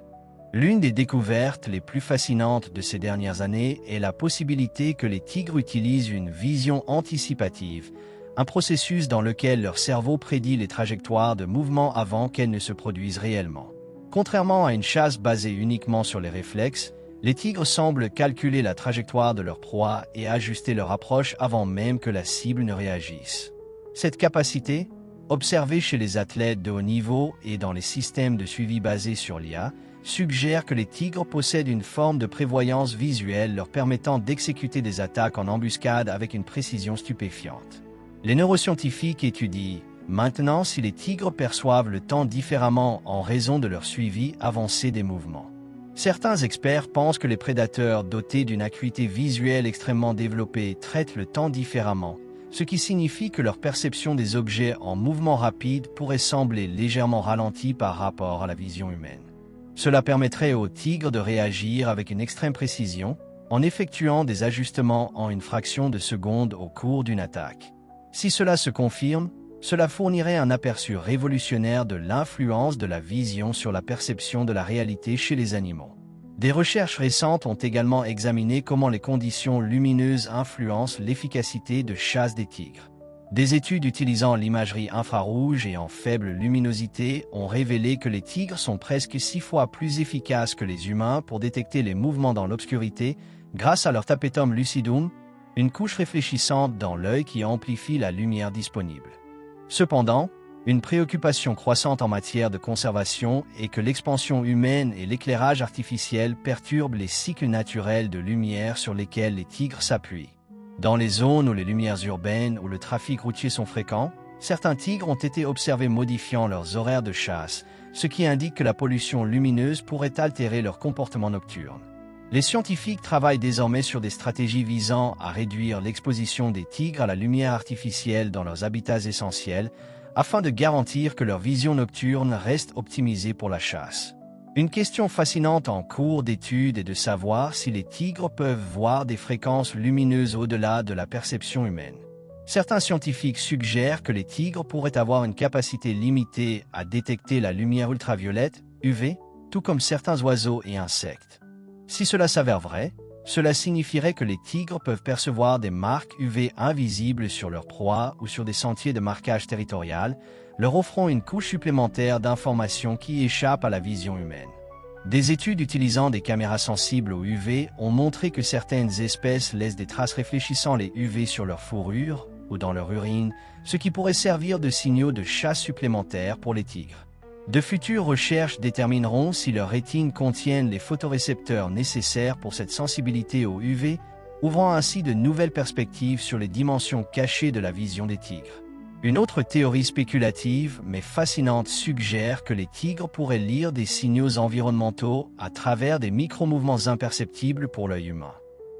L'une des découvertes les plus fascinantes de ces dernières années est la possibilité que les tigres utilisent une vision anticipative, un processus dans lequel leur cerveau prédit les trajectoires de mouvement avant qu'elles ne se produisent réellement. Contrairement à une chasse basée uniquement sur les réflexes, les tigres semblent calculer la trajectoire de leur proie et ajuster leur approche avant même que la cible ne réagisse. Cette capacité, observée chez les athlètes de haut niveau et dans les systèmes de suivi basés sur l'IA, suggère que les tigres possèdent une forme de prévoyance visuelle leur permettant d'exécuter des attaques en embuscade avec une précision stupéfiante. Les neuroscientifiques étudient maintenant si les tigres perçoivent le temps différemment en raison de leur suivi avancé des mouvements. Certains experts pensent que les prédateurs dotés d'une acuité visuelle extrêmement développée traitent le temps différemment, ce qui signifie que leur perception des objets en mouvement rapide pourrait sembler légèrement ralentie par rapport à la vision humaine. Cela permettrait aux tigres de réagir avec une extrême précision, en effectuant des ajustements en une fraction de seconde au cours d'une attaque. Si cela se confirme, cela fournirait un aperçu révolutionnaire de l'influence de la vision sur la perception de la réalité chez les animaux. Des recherches récentes ont également examiné comment les conditions lumineuses influencent l'efficacité de chasse des tigres. Des études utilisant l'imagerie infrarouge et en faible luminosité ont révélé que les tigres sont presque 6 fois plus efficaces que les humains pour détecter les mouvements dans l'obscurité grâce à leur tapetum lucidum, une couche réfléchissante dans l'œil qui amplifie la lumière disponible. Cependant, une préoccupation croissante en matière de conservation est que l'expansion humaine et l'éclairage artificiel perturbent les cycles naturels de lumière sur lesquels les tigres s'appuient. Dans les zones où les lumières urbaines ou le trafic routier sont fréquents, certains tigres ont été observés modifiant leurs horaires de chasse, ce qui indique que la pollution lumineuse pourrait altérer leur comportement nocturne. Les scientifiques travaillent désormais sur des stratégies visant à réduire l'exposition des tigres à la lumière artificielle dans leurs habitats essentiels, afin de garantir que leur vision nocturne reste optimisée pour la chasse. Une question fascinante en cours d'étude est de savoir si les tigres peuvent voir des fréquences lumineuses au-delà de la perception humaine. Certains scientifiques suggèrent que les tigres pourraient avoir une capacité limitée à détecter la lumière ultraviolette, UV, tout comme certains oiseaux et insectes. Si cela s'avère vrai, cela signifierait que les tigres peuvent percevoir des marques UV invisibles sur leur proie ou sur des sentiers de marquage territorial, leur offrant une couche supplémentaire d'informations qui échappe à la vision humaine. Des études utilisant des caméras sensibles au UV ont montré que certaines espèces laissent des traces réfléchissant les UV sur leur fourrure ou dans leur urine, ce qui pourrait servir de signaux de chasse supplémentaires pour les tigres. De futures recherches détermineront si leurs rétines contiennent les photorécepteurs nécessaires pour cette sensibilité au UV, ouvrant ainsi de nouvelles perspectives sur les dimensions cachées de la vision des tigres. Une autre théorie spéculative mais fascinante suggère que les tigres pourraient lire des signaux environnementaux à travers des micro-mouvements imperceptibles pour l'œil humain.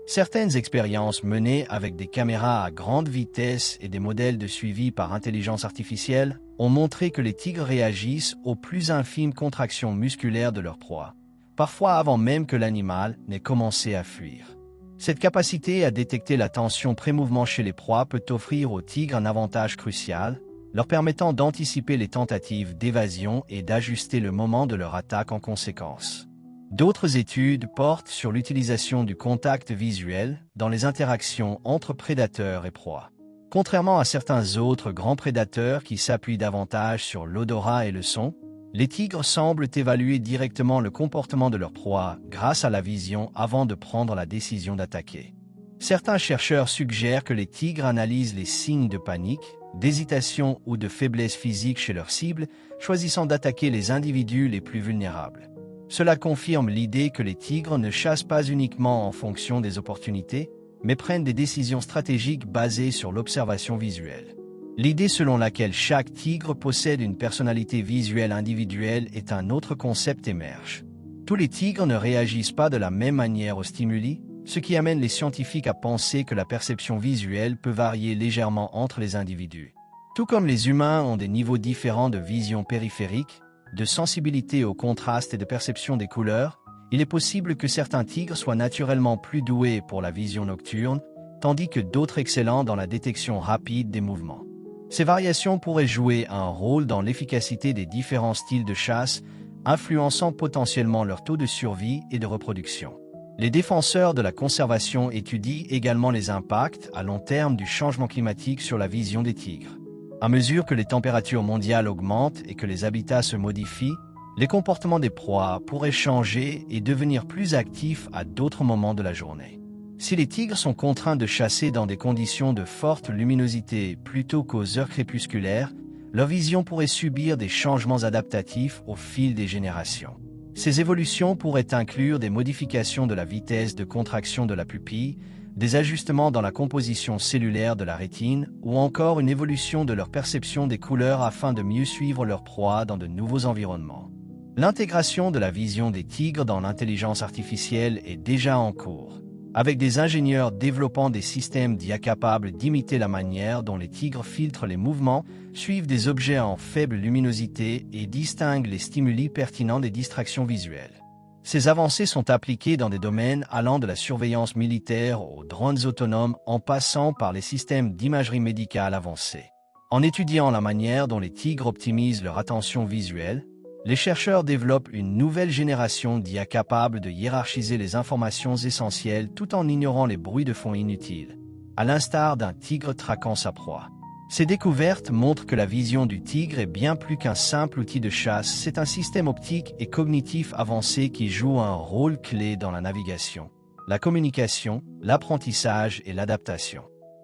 Certaines expériences menées avec des caméras à grande vitesse et des modèles de suivi par intelligence artificielle ont montré que les tigres réagissent aux plus infimes contractions musculaires de leur proie, parfois avant même que l'animal n'ait commencé à fuir. Cette capacité à détecter la tension pré-mouvement chez les proies peut offrir aux tigres un avantage crucial, leur permettant d'anticiper les tentatives d'évasion et d'ajuster le moment de leur attaque en conséquence. D'autres études portent sur l'utilisation du contact visuel dans les interactions entre prédateurs et proies. Contrairement à certains autres grands prédateurs qui s'appuient davantage sur l'odorat et le son, les tigres semblent évaluer directement le comportement de leur proie grâce à la vision avant de prendre la décision d'attaquer. Certains chercheurs suggèrent que les tigres analysent les signes de panique, d'hésitation ou de faiblesse physique chez leurs cibles, choisissant d'attaquer les individus les plus vulnérables. Cela confirme l'idée que les tigres ne chassent pas uniquement en fonction des opportunités, mais prennent des décisions stratégiques basées sur l'observation visuelle. L'idée selon laquelle chaque tigre possède une personnalité visuelle individuelle est un autre concept émerge. Tous les tigres ne réagissent pas de la même manière aux stimuli, ce qui amène les scientifiques à penser que la perception visuelle peut varier légèrement entre les individus. Tout comme les humains ont des niveaux différents de vision périphérique, de sensibilité au contraste et de perception des couleurs, il est possible que certains tigres soient naturellement plus doués pour la vision nocturne, tandis que d'autres excellents dans la détection rapide des mouvements. Ces variations pourraient jouer un rôle dans l'efficacité des différents styles de chasse, influençant potentiellement leur taux de survie et de reproduction. Les défenseurs de la conservation étudient également les impacts à long terme du changement climatique sur la vision des tigres. À mesure que les températures mondiales augmentent et que les habitats se modifient, les comportements des proies pourraient changer et devenir plus actifs à d'autres moments de la journée. Si les tigres sont contraints de chasser dans des conditions de forte luminosité plutôt qu'aux heures crépusculaires, leur vision pourrait subir des changements adaptatifs au fil des générations. Ces évolutions pourraient inclure des modifications de la vitesse de contraction de la pupille, des ajustements dans la composition cellulaire de la rétine ou encore une évolution de leur perception des couleurs afin de mieux suivre leur proie dans de nouveaux environnements. L'intégration de la vision des tigres dans l'intelligence artificielle est déjà en cours. avec des ingénieurs développant des systèmes d'IA capables d'imiter la manière dont les tigres filtrent les mouvements, suivent des objets en faible luminosité et distinguent les stimuli pertinents des distractions visuelles. Ces avancées sont appliquées dans des domaines allant de la surveillance militaire aux drones autonomes en passant par les systèmes d'imagerie médicale avancés. En étudiant la manière dont les tigres optimisent leur attention visuelle, les chercheurs développent une nouvelle génération d'IA capable de hiérarchiser les informations essentielles tout en ignorant les bruits de fond inutiles, à l'instar d'un tigre traquant sa proie. Ces découvertes montrent que la vision du tigre est bien plus qu'un simple outil de chasse, c'est un système optique et cognitif avancé qui joue un rôle clé dans la navigation, la communication, l'apprentissage et l'adaptation.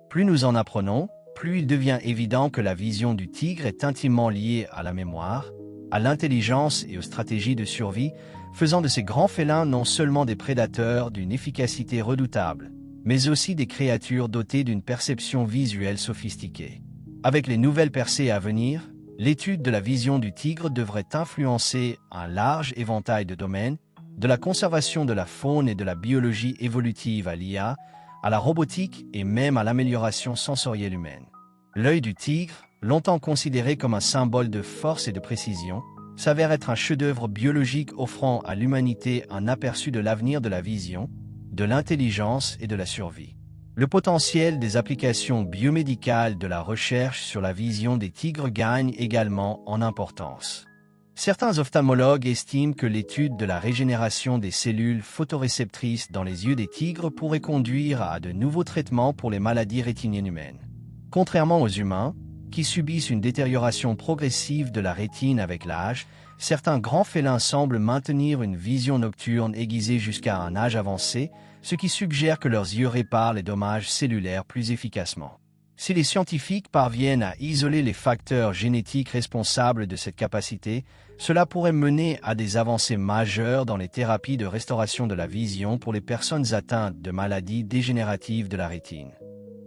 Plus nous en apprenons, plus il devient évident que la vision du tigre est intimement liée à la mémoire, à l'intelligence et aux stratégies de survie, faisant de ces grands félins non seulement des prédateurs d'une efficacité redoutable, mais aussi des créatures dotées d'une perception visuelle sophistiquée. Avec les nouvelles percées à venir, l'étude de la vision du tigre devrait influencer un large éventail de domaines, de la conservation de la faune et de la biologie évolutive à l'IA, à la robotique et même à l'amélioration sensorielle humaine. L'œil du tigre, longtemps considéré comme un symbole de force et de précision, s'avère être un chef-d'œuvre biologique offrant à l'humanité un aperçu de l'avenir de la vision, de l'intelligence et de la survie. Le potentiel des applications biomédicales de la recherche sur la vision des tigres gagne également en importance. Certains ophtalmologues estiment que l'étude de la régénération des cellules photoréceptrices dans les yeux des tigres pourrait conduire à de nouveaux traitements pour les maladies rétiniennes humaines. Contrairement aux humains, qui subissent une détérioration progressive de la rétine avec l'âge, certains grands félins semblent maintenir une vision nocturne aiguisée jusqu'à un âge avancé, ce qui suggère que leurs yeux réparent les dommages cellulaires plus efficacement. Si les scientifiques parviennent à isoler les facteurs génétiques responsables de cette capacité, cela pourrait mener à des avancées majeures dans les thérapies de restauration de la vision pour les personnes atteintes de maladies dégénératives de la rétine.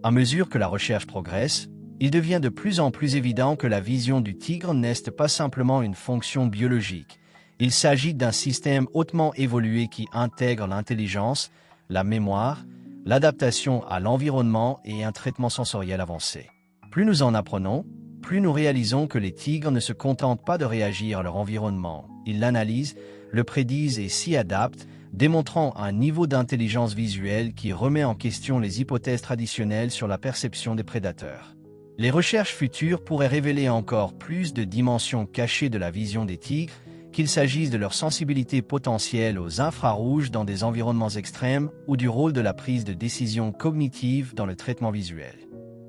À mesure que la recherche progresse, il devient de plus en plus évident que la vision du tigre n'est pas simplement une fonction biologique. Il s'agit d'un système hautement évolué qui intègre l'intelligence, la mémoire, l'adaptation à l'environnement et un traitement sensoriel avancé. Plus nous en apprenons, plus nous réalisons que les tigres ne se contentent pas de réagir à leur environnement. Ils l'analysent, le prédisent et s'y adaptent, démontrant un niveau d'intelligence visuelle qui remet en question les hypothèses traditionnelles sur la perception des prédateurs. Les recherches futures pourraient révéler encore plus de dimensions cachées de la vision des tigres, qu'il s'agisse de leur sensibilité potentielle aux infrarouges dans des environnements extrêmes ou du rôle de la prise de décision cognitive dans le traitement visuel.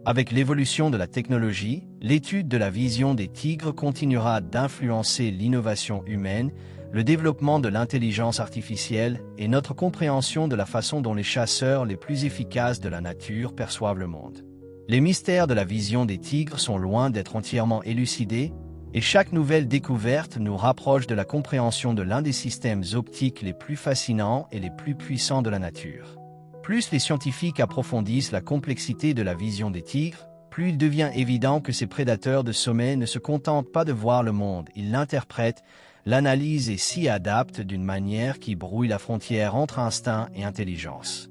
Avec l'évolution de la technologie, l'étude de la vision des tigres continuera d'influencer l'innovation humaine, le développement de l'intelligence artificielle et notre compréhension de la façon dont les chasseurs les plus efficaces de la nature perçoivent le monde. Les mystères de la vision des tigres sont loin d'être entièrement élucidés, et chaque nouvelle découverte nous rapproche de la compréhension de l'un des systèmes optiques les plus fascinants et les plus puissants de la nature. Plus les scientifiques approfondissent la complexité de la vision des tigres, plus il devient évident que ces prédateurs de sommet ne se contentent pas de voir le monde, ils l'interprètent, l'analysent et s'y adaptent d'une manière qui brouille la frontière entre instinct et intelligence.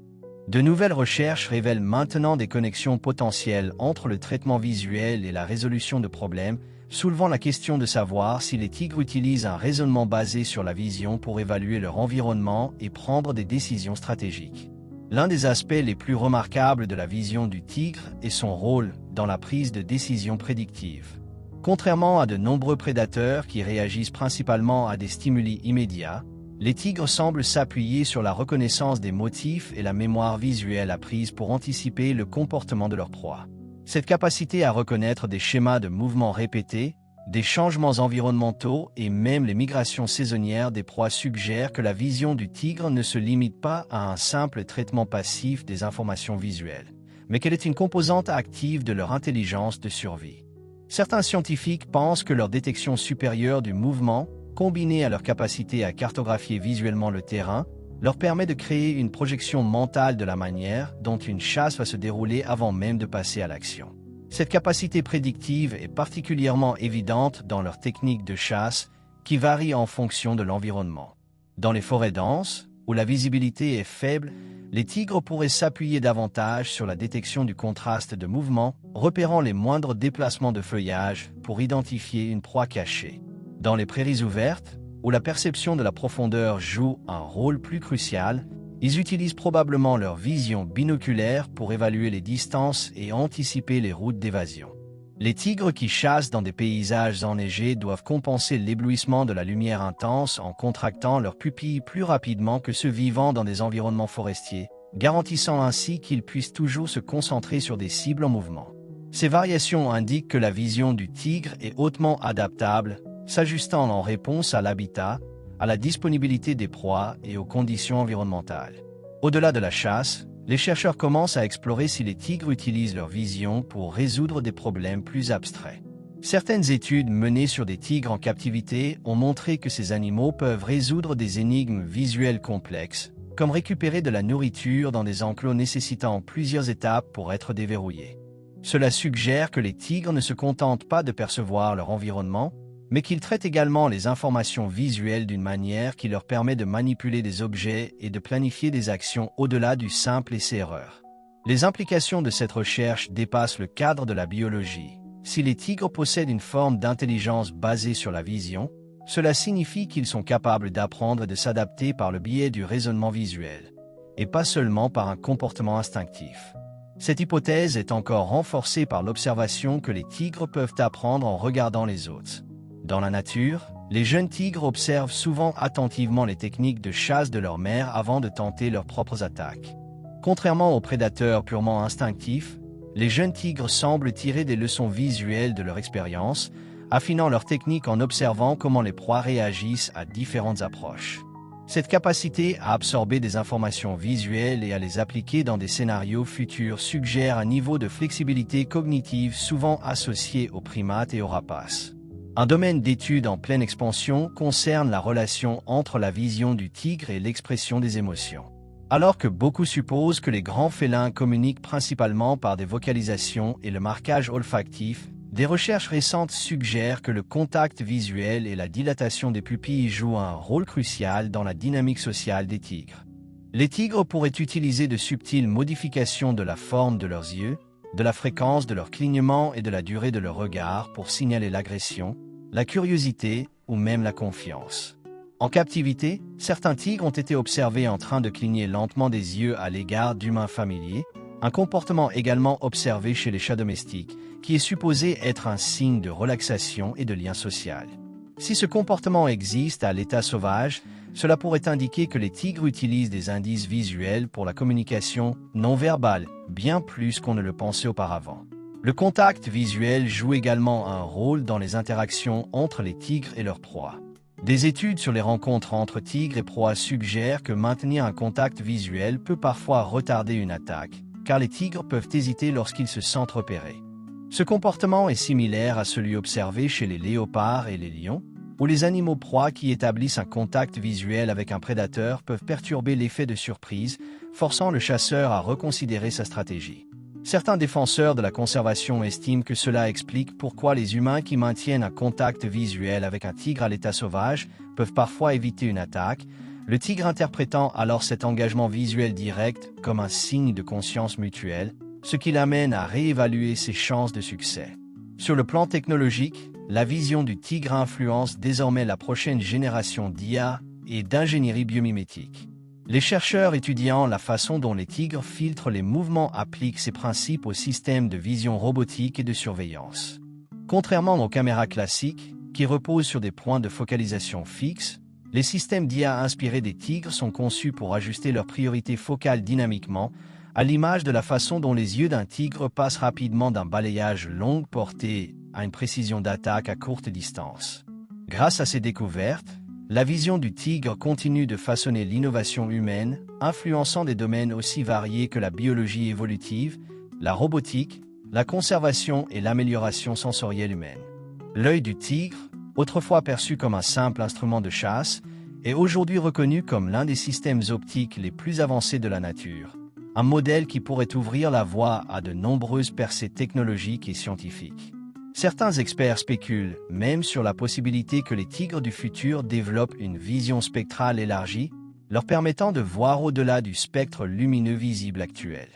De nouvelles recherches révèlent maintenant des connexions potentielles entre le traitement visuel et la résolution de problèmes, soulevant la question de savoir si les tigres utilisent un raisonnement basé sur la vision pour évaluer leur environnement et prendre des décisions stratégiques. L'un des aspects les plus remarquables de la vision du tigre est son rôle dans la prise de décision prédictive. Contrairement à de nombreux prédateurs qui réagissent principalement à des stimuli immédiats, les tigres semblent s'appuyer sur la reconnaissance des motifs et la mémoire visuelle apprise pour anticiper le comportement de leur proie. Cette capacité à reconnaître des schémas de mouvements répétés, des changements environnementaux et même les migrations saisonnières des proies suggère que la vision du tigre ne se limite pas à un simple traitement passif des informations visuelles, mais qu'elle est une composante active de leur intelligence de survie. Certains scientifiques pensent que leur détection supérieure du mouvement, combinée à leur capacité à cartographier visuellement le terrain, leur permet de créer une projection mentale de la manière dont une chasse va se dérouler avant même de passer à l'action. Cette capacité prédictive est particulièrement évidente dans leurs techniques de chasse, qui varient en fonction de l'environnement. Dans les forêts denses, où la visibilité est faible, les tigres pourraient s'appuyer davantage sur la détection du contraste de mouvement, repérant les moindres déplacements de feuillage pour identifier une proie cachée. Dans les prairies ouvertes, où la perception de la profondeur joue un rôle plus crucial, ils utilisent probablement leur vision binoculaire pour évaluer les distances et anticiper les routes d'évasion. Les tigres qui chassent dans des paysages enneigés doivent compenser l'éblouissement de la lumière intense en contractant leurs pupilles plus rapidement que ceux vivant dans des environnements forestiers, garantissant ainsi qu'ils puissent toujours se concentrer sur des cibles en mouvement. Ces variations indiquent que la vision du tigre est hautement adaptable, s'ajustant en réponse à l'habitat, à la disponibilité des proies et aux conditions environnementales. Au-delà de la chasse, les chercheurs commencent à explorer si les tigres utilisent leur vision pour résoudre des problèmes plus abstraits. Certaines études menées sur des tigres en captivité ont montré que ces animaux peuvent résoudre des énigmes visuelles complexes, comme récupérer de la nourriture dans des enclos nécessitant plusieurs étapes pour être déverrouillés. Cela suggère que les tigres ne se contentent pas de percevoir leur environnement, mais qu'ils traitent également les informations visuelles d'une manière qui leur permet de manipuler des objets et de planifier des actions au-delà du simple essai-erreur. Les implications de cette recherche dépassent le cadre de la biologie. Si les tigres possèdent une forme d'intelligence basée sur la vision, cela signifie qu'ils sont capables d'apprendre et de s'adapter par le biais du raisonnement visuel, et pas seulement par un comportement instinctif. Cette hypothèse est encore renforcée par l'observation que les tigres peuvent apprendre en regardant les autres. Dans la nature, les jeunes tigres observent souvent attentivement les techniques de chasse de leur mère avant de tenter leurs propres attaques. Contrairement aux prédateurs purement instinctifs, les jeunes tigres semblent tirer des leçons visuelles de leur expérience, affinant leur technique en observant comment les proies réagissent à différentes approches. Cette capacité à absorber des informations visuelles et à les appliquer dans des scénarios futurs suggère un niveau de flexibilité cognitive souvent associé aux primates et aux rapaces. Un domaine d'étude en pleine expansion concerne la relation entre la vision du tigre et l'expression des émotions. Alors que beaucoup supposent que les grands félins communiquent principalement par des vocalisations et le marquage olfactif, des recherches récentes suggèrent que le contact visuel et la dilatation des pupilles jouent un rôle crucial dans la dynamique sociale des tigres. Les tigres pourraient utiliser de subtiles modifications de la forme de leurs yeux, de la fréquence de leur clignement et de la durée de leur regard pour signaler l'agression, la curiosité ou même la confiance. En captivité, certains tigres ont été observés en train de cligner lentement des yeux à l'égard d'humains familiers, un comportement également observé chez les chats domestiques, qui est supposé être un signe de relaxation et de lien social. Si ce comportement existe à l'état sauvage, cela pourrait indiquer que les tigres utilisent des indices visuels pour la communication non verbale, bien plus qu'on ne le pensait auparavant. Le contact visuel joue également un rôle dans les interactions entre les tigres et leurs proies. Des études sur les rencontres entre tigres et proies suggèrent que maintenir un contact visuel peut parfois retarder une attaque, car les tigres peuvent hésiter lorsqu'ils se sentent repérés. Ce comportement est similaire à celui observé chez les léopards et les lions, où les animaux proies qui établissent un contact visuel avec un prédateur peuvent perturber l'effet de surprise, forçant le chasseur à reconsidérer sa stratégie. Certains défenseurs de la conservation estiment que cela explique pourquoi les humains qui maintiennent un contact visuel avec un tigre à l'état sauvage peuvent parfois éviter une attaque, le tigre interprétant alors cet engagement visuel direct comme un signe de conscience mutuelle, ce qui l'amène à réévaluer ses chances de succès. Sur le plan technologique, la vision du tigre influence désormais la prochaine génération d'IA et d'ingénierie biomimétique. Les chercheurs étudiant la façon dont les tigres filtrent les mouvements appliquent ces principes aux systèmes de vision robotique et de surveillance. Contrairement aux caméras classiques, qui reposent sur des points de focalisation fixes, les systèmes d'IA inspirés des tigres sont conçus pour ajuster leurs priorités focales dynamiquement, à l'image de la façon dont les yeux d'un tigre passent rapidement d'un balayage longue portée à une précision d'attaque à courte distance. Grâce à ces découvertes, la vision du tigre continue de façonner l'innovation humaine, influençant des domaines aussi variés que la biologie évolutive, la robotique, la conservation et l'amélioration sensorielle humaine. L'œil du tigre, autrefois perçu comme un simple instrument de chasse, est aujourd'hui reconnu comme l'un des systèmes optiques les plus avancés de la nature, un modèle qui pourrait ouvrir la voie à de nombreuses percées technologiques et scientifiques. Certains experts spéculent même sur la possibilité que les tigres du futur développent une vision spectrale élargie, leur permettant de voir au-delà du spectre lumineux visible actuel.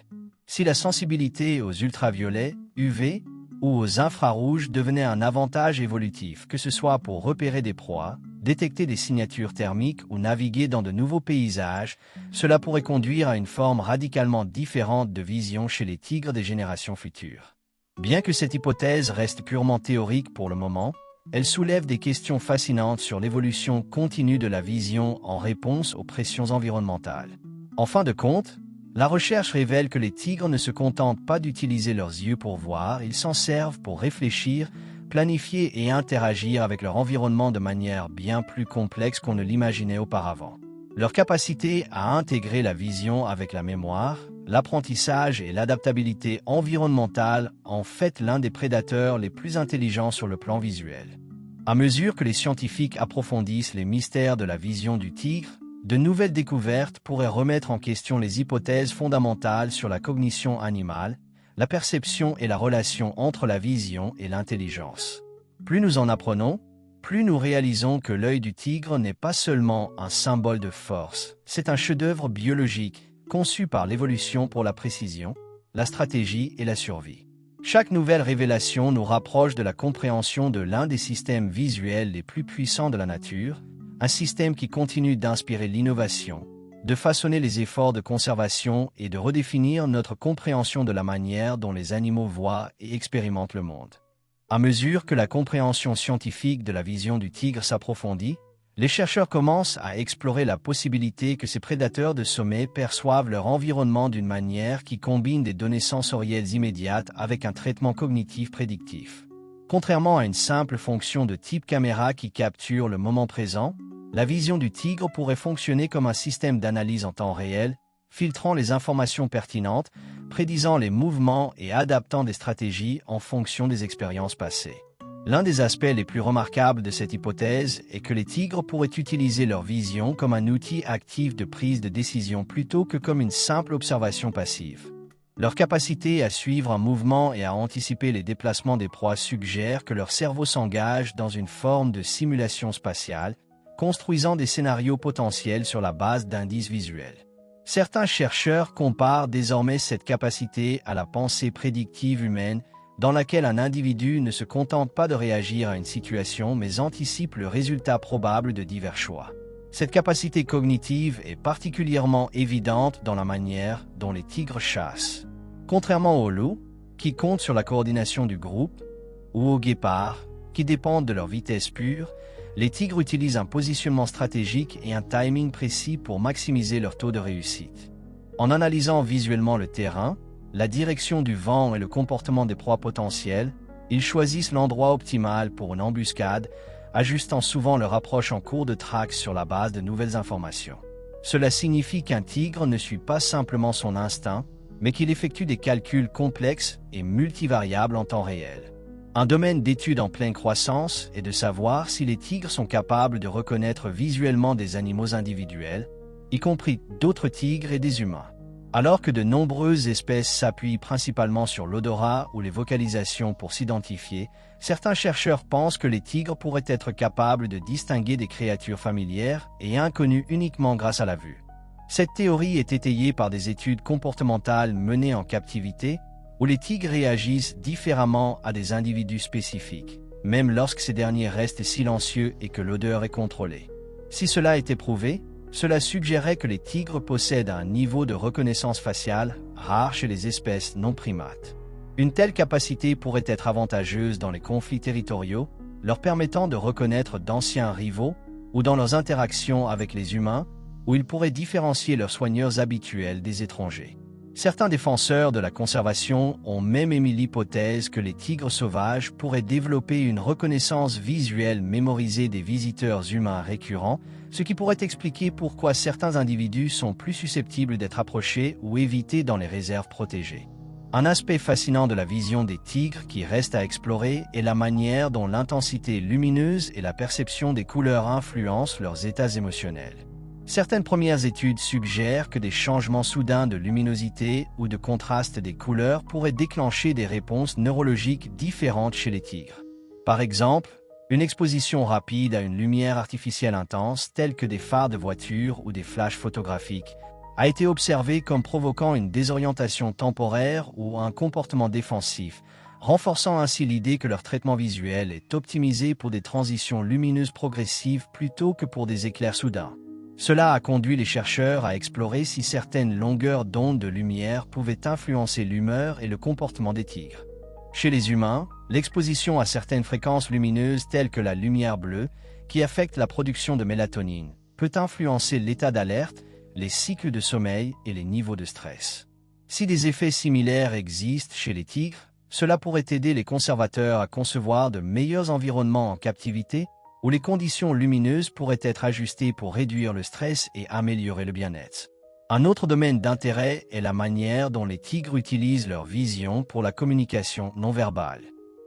Si la sensibilité aux ultraviolets, UV, ou aux infrarouges devenait un avantage évolutif, que ce soit pour repérer des proies, détecter des signatures thermiques ou naviguer dans de nouveaux paysages, cela pourrait conduire à une forme radicalement différente de vision chez les tigres des générations futures. Bien que cette hypothèse reste purement théorique pour le moment, elle soulève des questions fascinantes sur l'évolution continue de la vision en réponse aux pressions environnementales. En fin de compte, la recherche révèle que les tigres ne se contentent pas d'utiliser leurs yeux pour voir, ils s'en servent pour réfléchir, planifier et interagir avec leur environnement de manière bien plus complexe qu'on ne l'imaginait auparavant. Leur capacité à intégrer la vision avec la mémoire, l'apprentissage et l'adaptabilité environnementale en fait l'un des prédateurs les plus intelligents sur le plan visuel. À mesure que les scientifiques approfondissent les mystères de la vision du tigre, de nouvelles découvertes pourraient remettre en question les hypothèses fondamentales sur la cognition animale, la perception et la relation entre la vision et l'intelligence. Plus nous en apprenons, plus nous réalisons que l'œil du tigre n'est pas seulement un symbole de force, c'est un chef-d'œuvre biologique conçu par l'évolution pour la précision, la stratégie et la survie. Chaque nouvelle révélation nous rapproche de la compréhension de l'un des systèmes visuels les plus puissants de la nature, un système qui continue d'inspirer l'innovation, de façonner les efforts de conservation et de redéfinir notre compréhension de la manière dont les animaux voient et expérimentent le monde. À mesure que la compréhension scientifique de la vision du tigre s'approfondit, les chercheurs commencent à explorer la possibilité que ces prédateurs de sommet perçoivent leur environnement d'une manière qui combine des données sensorielles immédiates avec un traitement cognitif prédictif. Contrairement à une simple fonction de type caméra qui capture le moment présent, la vision du tigre pourrait fonctionner comme un système d'analyse en temps réel, filtrant les informations pertinentes, prédisant les mouvements et adaptant des stratégies en fonction des expériences passées. L'un des aspects les plus remarquables de cette hypothèse est que les tigres pourraient utiliser leur vision comme un outil actif de prise de décision plutôt que comme une simple observation passive. Leur capacité à suivre un mouvement et à anticiper les déplacements des proies suggère que leur cerveau s'engage dans une forme de simulation spatiale, construisant des scénarios potentiels sur la base d'indices visuels. Certains chercheurs comparent désormais cette capacité à la pensée prédictive humaine, dans laquelle un individu ne se contente pas de réagir à une situation mais anticipe le résultat probable de divers choix. Cette capacité cognitive est particulièrement évidente dans la manière dont les tigres chassent. Contrairement aux loups, qui comptent sur la coordination du groupe, ou aux guépards, qui dépendent de leur vitesse pure, les tigres utilisent un positionnement stratégique et un timing précis pour maximiser leur taux de réussite. En analysant visuellement le terrain, la direction du vent et le comportement des proies potentielles, ils choisissent l'endroit optimal pour une embuscade, ajustant souvent leur approche en cours de traque sur la base de nouvelles informations. Cela signifie qu'un tigre ne suit pas simplement son instinct, mais qu'il effectue des calculs complexes et multivariables en temps réel. Un domaine d'étude en pleine croissance est de savoir si les tigres sont capables de reconnaître visuellement des animaux individuels, y compris d'autres tigres et des humains. Alors que de nombreuses espèces s'appuient principalement sur l'odorat ou les vocalisations pour s'identifier, certains chercheurs pensent que les tigres pourraient être capables de distinguer des créatures familières et inconnues uniquement grâce à la vue. Cette théorie est étayée par des études comportementales menées en captivité, où les tigres réagissent différemment à des individus spécifiques, même lorsque ces derniers restent silencieux et que l'odeur est contrôlée. Si cela était prouvé, cela suggérait que les tigres possèdent un niveau de reconnaissance faciale rare chez les espèces non primates. Une telle capacité pourrait être avantageuse dans les conflits territoriaux, leur permettant de reconnaître d'anciens rivaux, ou dans leurs interactions avec les humains, où ils pourraient différencier leurs soigneurs habituels des étrangers. Certains défenseurs de la conservation ont même émis l'hypothèse que les tigres sauvages pourraient développer une reconnaissance visuelle mémorisée des visiteurs humains récurrents, ce qui pourrait expliquer pourquoi certains individus sont plus susceptibles d'être approchés ou évités dans les réserves protégées. Un aspect fascinant de la vision des tigres qui reste à explorer est la manière dont l'intensité lumineuse et la perception des couleurs influencent leurs états émotionnels. Certaines premières études suggèrent que des changements soudains de luminosité ou de contraste des couleurs pourraient déclencher des réponses neurologiques différentes chez les tigres. Par exemple, Une exposition rapide à une lumière artificielle intense, telle que des phares de voiture ou des flashs photographiques, a été observée comme provoquant une désorientation temporaire ou un comportement défensif, renforçant ainsi l'idée que leur traitement visuel est optimisé pour des transitions lumineuses progressives plutôt que pour des éclairs soudains. Cela a conduit les chercheurs à explorer si certaines longueurs d'onde de lumière pouvaient influencer l'humeur et le comportement des tigres. Chez les humains, l'exposition à certaines fréquences lumineuses telles que la lumière bleue, qui affecte la production de mélatonine, peut influencer l'état d'alerte, les cycles de sommeil et les niveaux de stress. Si des effets similaires existent chez les tigres, cela pourrait aider les conservateurs à concevoir de meilleurs environnements en captivité où les conditions lumineuses pourraient être ajustées pour réduire le stress et améliorer le bien-être. Un autre domaine d'intérêt est la manière dont les tigres utilisent leur vision pour la communication non verbale.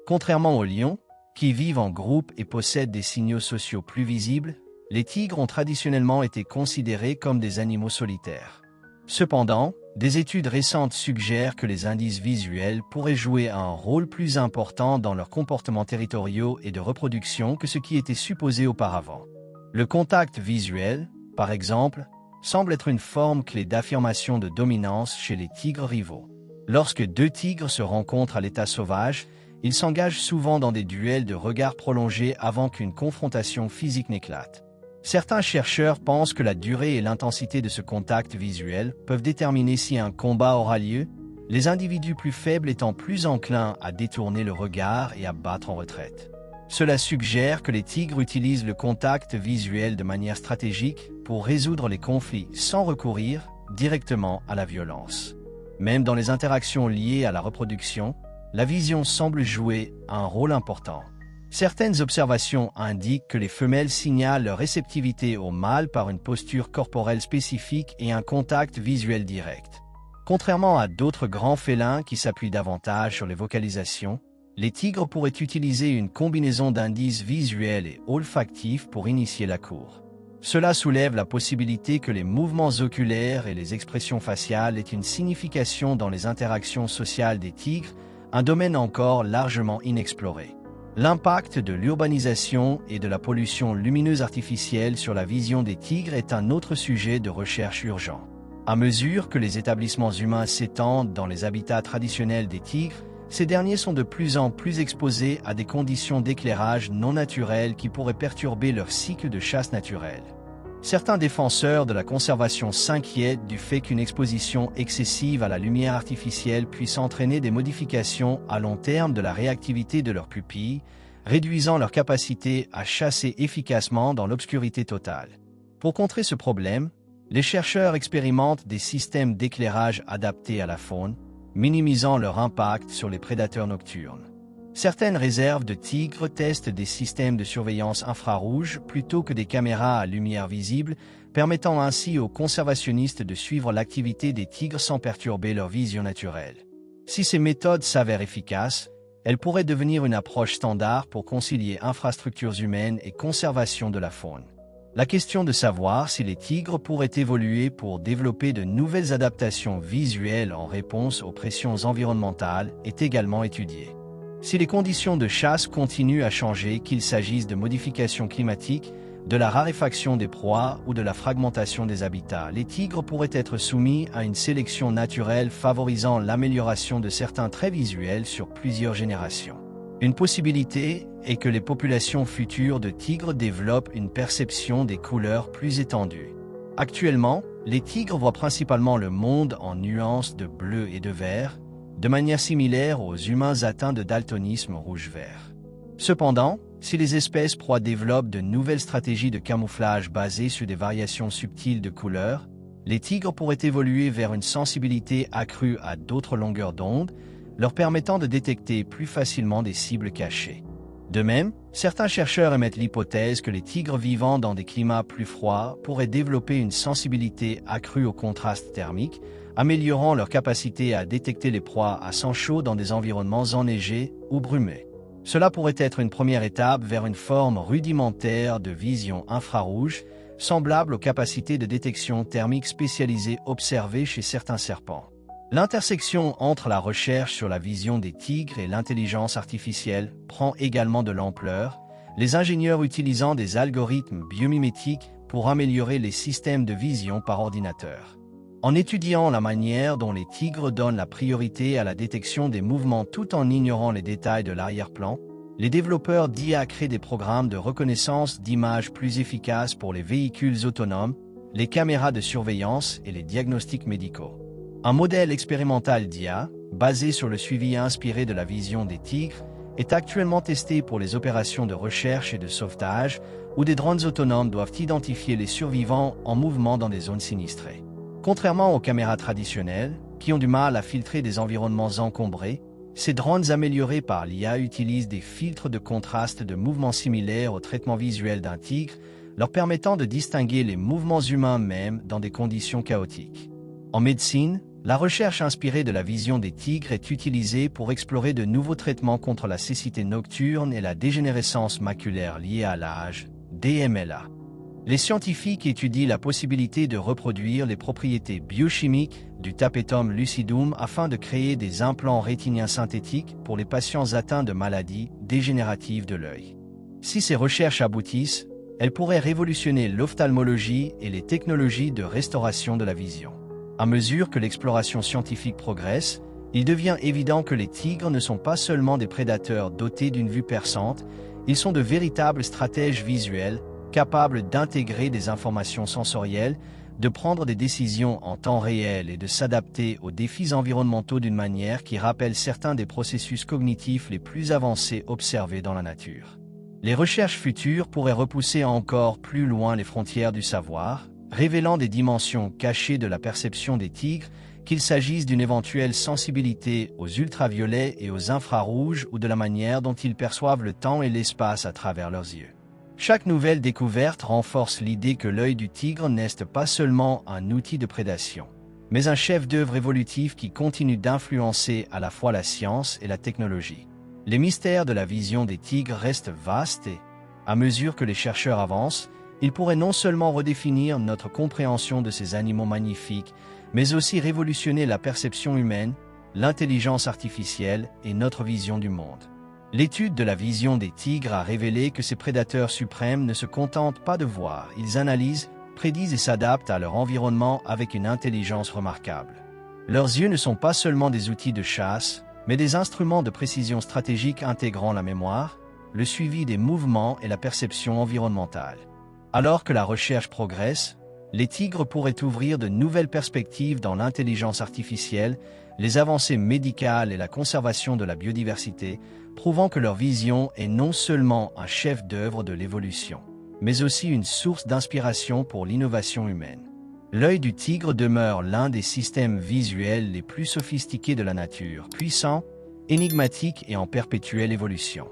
Contrairement aux lions, qui vivent en groupe et possèdent des signaux sociaux plus visibles, les tigres ont traditionnellement été considérés comme des animaux solitaires. Cependant, des études récentes suggèrent que les indices visuels pourraient jouer un rôle plus important dans leurs comportements territoriaux et de reproduction que ce qui était supposé auparavant. Le contact visuel, par exemple, semble être une forme clé d'affirmation de dominance chez les tigres rivaux. Lorsque deux tigres se rencontrent à l'état sauvage, ils s'engagent souvent dans des duels de regards prolongés avant qu'une confrontation physique n'éclate. Certains chercheurs pensent que la durée et l'intensité de ce contact visuel peuvent déterminer si un combat aura lieu, les individus plus faibles étant plus enclins à détourner le regard et à battre en retraite. Cela suggère que les tigres utilisent le contact visuel de manière stratégique pour résoudre les conflits sans recourir directement à la violence. Même dans les interactions liées à la reproduction, la vision semble jouer un rôle important. Certaines observations indiquent que les femelles signalent leur réceptivité aux mâles par une posture corporelle spécifique et un contact visuel direct. Contrairement à d'autres grands félins qui s'appuient davantage sur les vocalisations, les tigres pourraient utiliser une combinaison d'indices visuels et olfactifs pour initier la cour. Cela soulève la possibilité que les mouvements oculaires et les expressions faciales aient une signification dans les interactions sociales des tigres, un domaine encore largement inexploré. L'impact de l'urbanisation et de la pollution lumineuse artificielle sur la vision des tigres est un autre sujet de recherche urgent. À mesure que les établissements humains s'étendent dans les habitats traditionnels des tigres, ces derniers sont de plus en plus exposés à des conditions d'éclairage non naturelles qui pourraient perturber leur cycle de chasse naturelle. Certains défenseurs de la conservation s'inquiètent du fait qu'une exposition excessive à la lumière artificielle puisse entraîner des modifications à long terme de la réactivité de leurs pupilles, réduisant leur capacité à chasser efficacement dans l'obscurité totale. Pour contrer ce problème, les chercheurs expérimentent des systèmes d'éclairage adaptés à la faune, minimisant leur impact sur les prédateurs nocturnes. Certaines réserves de tigres testent des systèmes de surveillance infrarouge plutôt que des caméras à lumière visible, permettant ainsi aux conservationnistes de suivre l'activité des tigres sans perturber leur vision naturelle. Si ces méthodes s'avèrent efficaces, elles pourraient devenir une approche standard pour concilier infrastructures humaines et conservation de la faune. La question de savoir si les tigres pourraient évoluer pour développer de nouvelles adaptations visuelles en réponse aux pressions environnementales est également étudiée. Si les conditions de chasse continuent à changer, qu'il s'agisse de modifications climatiques, de la raréfaction des proies ou de la fragmentation des habitats, les tigres pourraient être soumis à une sélection naturelle favorisant l'amélioration de certains traits visuels sur plusieurs générations. Une possibilité est que les populations futures de tigres développent une perception des couleurs plus étendue. Actuellement, les tigres voient principalement le monde en nuances de bleu et de vert, de manière similaire aux humains atteints de daltonisme rouge-vert. Cependant, si les espèces proies développent de nouvelles stratégies de camouflage basées sur des variations subtiles de couleurs, les tigres pourraient évoluer vers une sensibilité accrue à d'autres longueurs d'onde, leur permettant de détecter plus facilement des cibles cachées. De même, certains chercheurs émettent l'hypothèse que les tigres vivant dans des climats plus froids pourraient développer une sensibilité accrue au contraste thermique, améliorant leur capacité à détecter les proies à sang chaud dans des environnements enneigés ou brumés. Cela pourrait être une première étape vers une forme rudimentaire de vision infrarouge, semblable aux capacités de détection thermique spécialisées observées chez certains serpents. L'intersection entre la recherche sur la vision des tigres et l'intelligence artificielle prend également de l'ampleur, les ingénieurs utilisant des algorithmes biomimétiques pour améliorer les systèmes de vision par ordinateur. En étudiant la manière dont les tigres donnent la priorité à la détection des mouvements tout en ignorant les détails de l'arrière-plan, les développeurs d'IA créent des programmes de reconnaissance d'images plus efficaces pour les véhicules autonomes, les caméras de surveillance et les diagnostics médicaux. Un modèle expérimental d'IA, basé sur le suivi inspiré de la vision des tigres, est actuellement testé pour les opérations de recherche et de sauvetage, où des drones autonomes doivent identifier les survivants en mouvement dans des zones sinistrées. Contrairement aux caméras traditionnelles, qui ont du mal à filtrer des environnements encombrés, ces drones améliorés par l'IA utilisent des filtres de contraste de mouvements similaires au traitement visuel d'un tigre, leur permettant de distinguer les mouvements humains même dans des conditions chaotiques. En médecine, la recherche inspirée de la vision des tigres est utilisée pour explorer de nouveaux traitements contre la cécité nocturne et la dégénérescence maculaire liée à l'âge, DMLA. Les scientifiques étudient la possibilité de reproduire les propriétés biochimiques du tapetum lucidum afin de créer des implants rétiniens synthétiques pour les patients atteints de maladies dégénératives de l'œil. Si ces recherches aboutissent, elles pourraient révolutionner l'ophtalmologie et les technologies de restauration de la vision. À mesure que l'exploration scientifique progresse, il devient évident que les tigres ne sont pas seulement des prédateurs dotés d'une vue perçante, ils sont de véritables stratèges visuels, capables d'intégrer des informations sensorielles, de prendre des décisions en temps réel et de s'adapter aux défis environnementaux d'une manière qui rappelle certains des processus cognitifs les plus avancés observés dans la nature. Les recherches futures pourraient repousser encore plus loin les frontières du savoir, révélant des dimensions cachées de la perception des tigres, qu'il s'agisse d'une éventuelle sensibilité aux ultraviolets et aux infrarouges ou de la manière dont ils perçoivent le temps et l'espace à travers leurs yeux. Chaque nouvelle découverte renforce l'idée que l'œil du tigre n'est pas seulement un outil de prédation, mais un chef-d'œuvre évolutif qui continue d'influencer à la fois la science et la technologie. Les mystères de la vision des tigres restent vastes et, à mesure que les chercheurs avancent, ils pourraient non seulement redéfinir notre compréhension de ces animaux magnifiques, mais aussi révolutionner la perception humaine, l'intelligence artificielle et notre vision du monde. L'étude de la vision des tigres a révélé que ces prédateurs suprêmes ne se contentent pas de voir, ils analysent, prédisent et s'adaptent à leur environnement avec une intelligence remarquable. Leurs yeux ne sont pas seulement des outils de chasse, mais des instruments de précision stratégique intégrant la mémoire, le suivi des mouvements et la perception environnementale. Alors que la recherche progresse, les tigres pourraient ouvrir de nouvelles perspectives dans l'intelligence artificielle, les avancées médicales et la conservation de la biodiversité, prouvant que leur vision est non seulement un chef-d'œuvre de l'évolution, mais aussi une source d'inspiration pour l'innovation humaine. L'œil du tigre demeure l'un des systèmes visuels les plus sophistiqués de la nature, puissant, énigmatique et en perpétuelle évolution.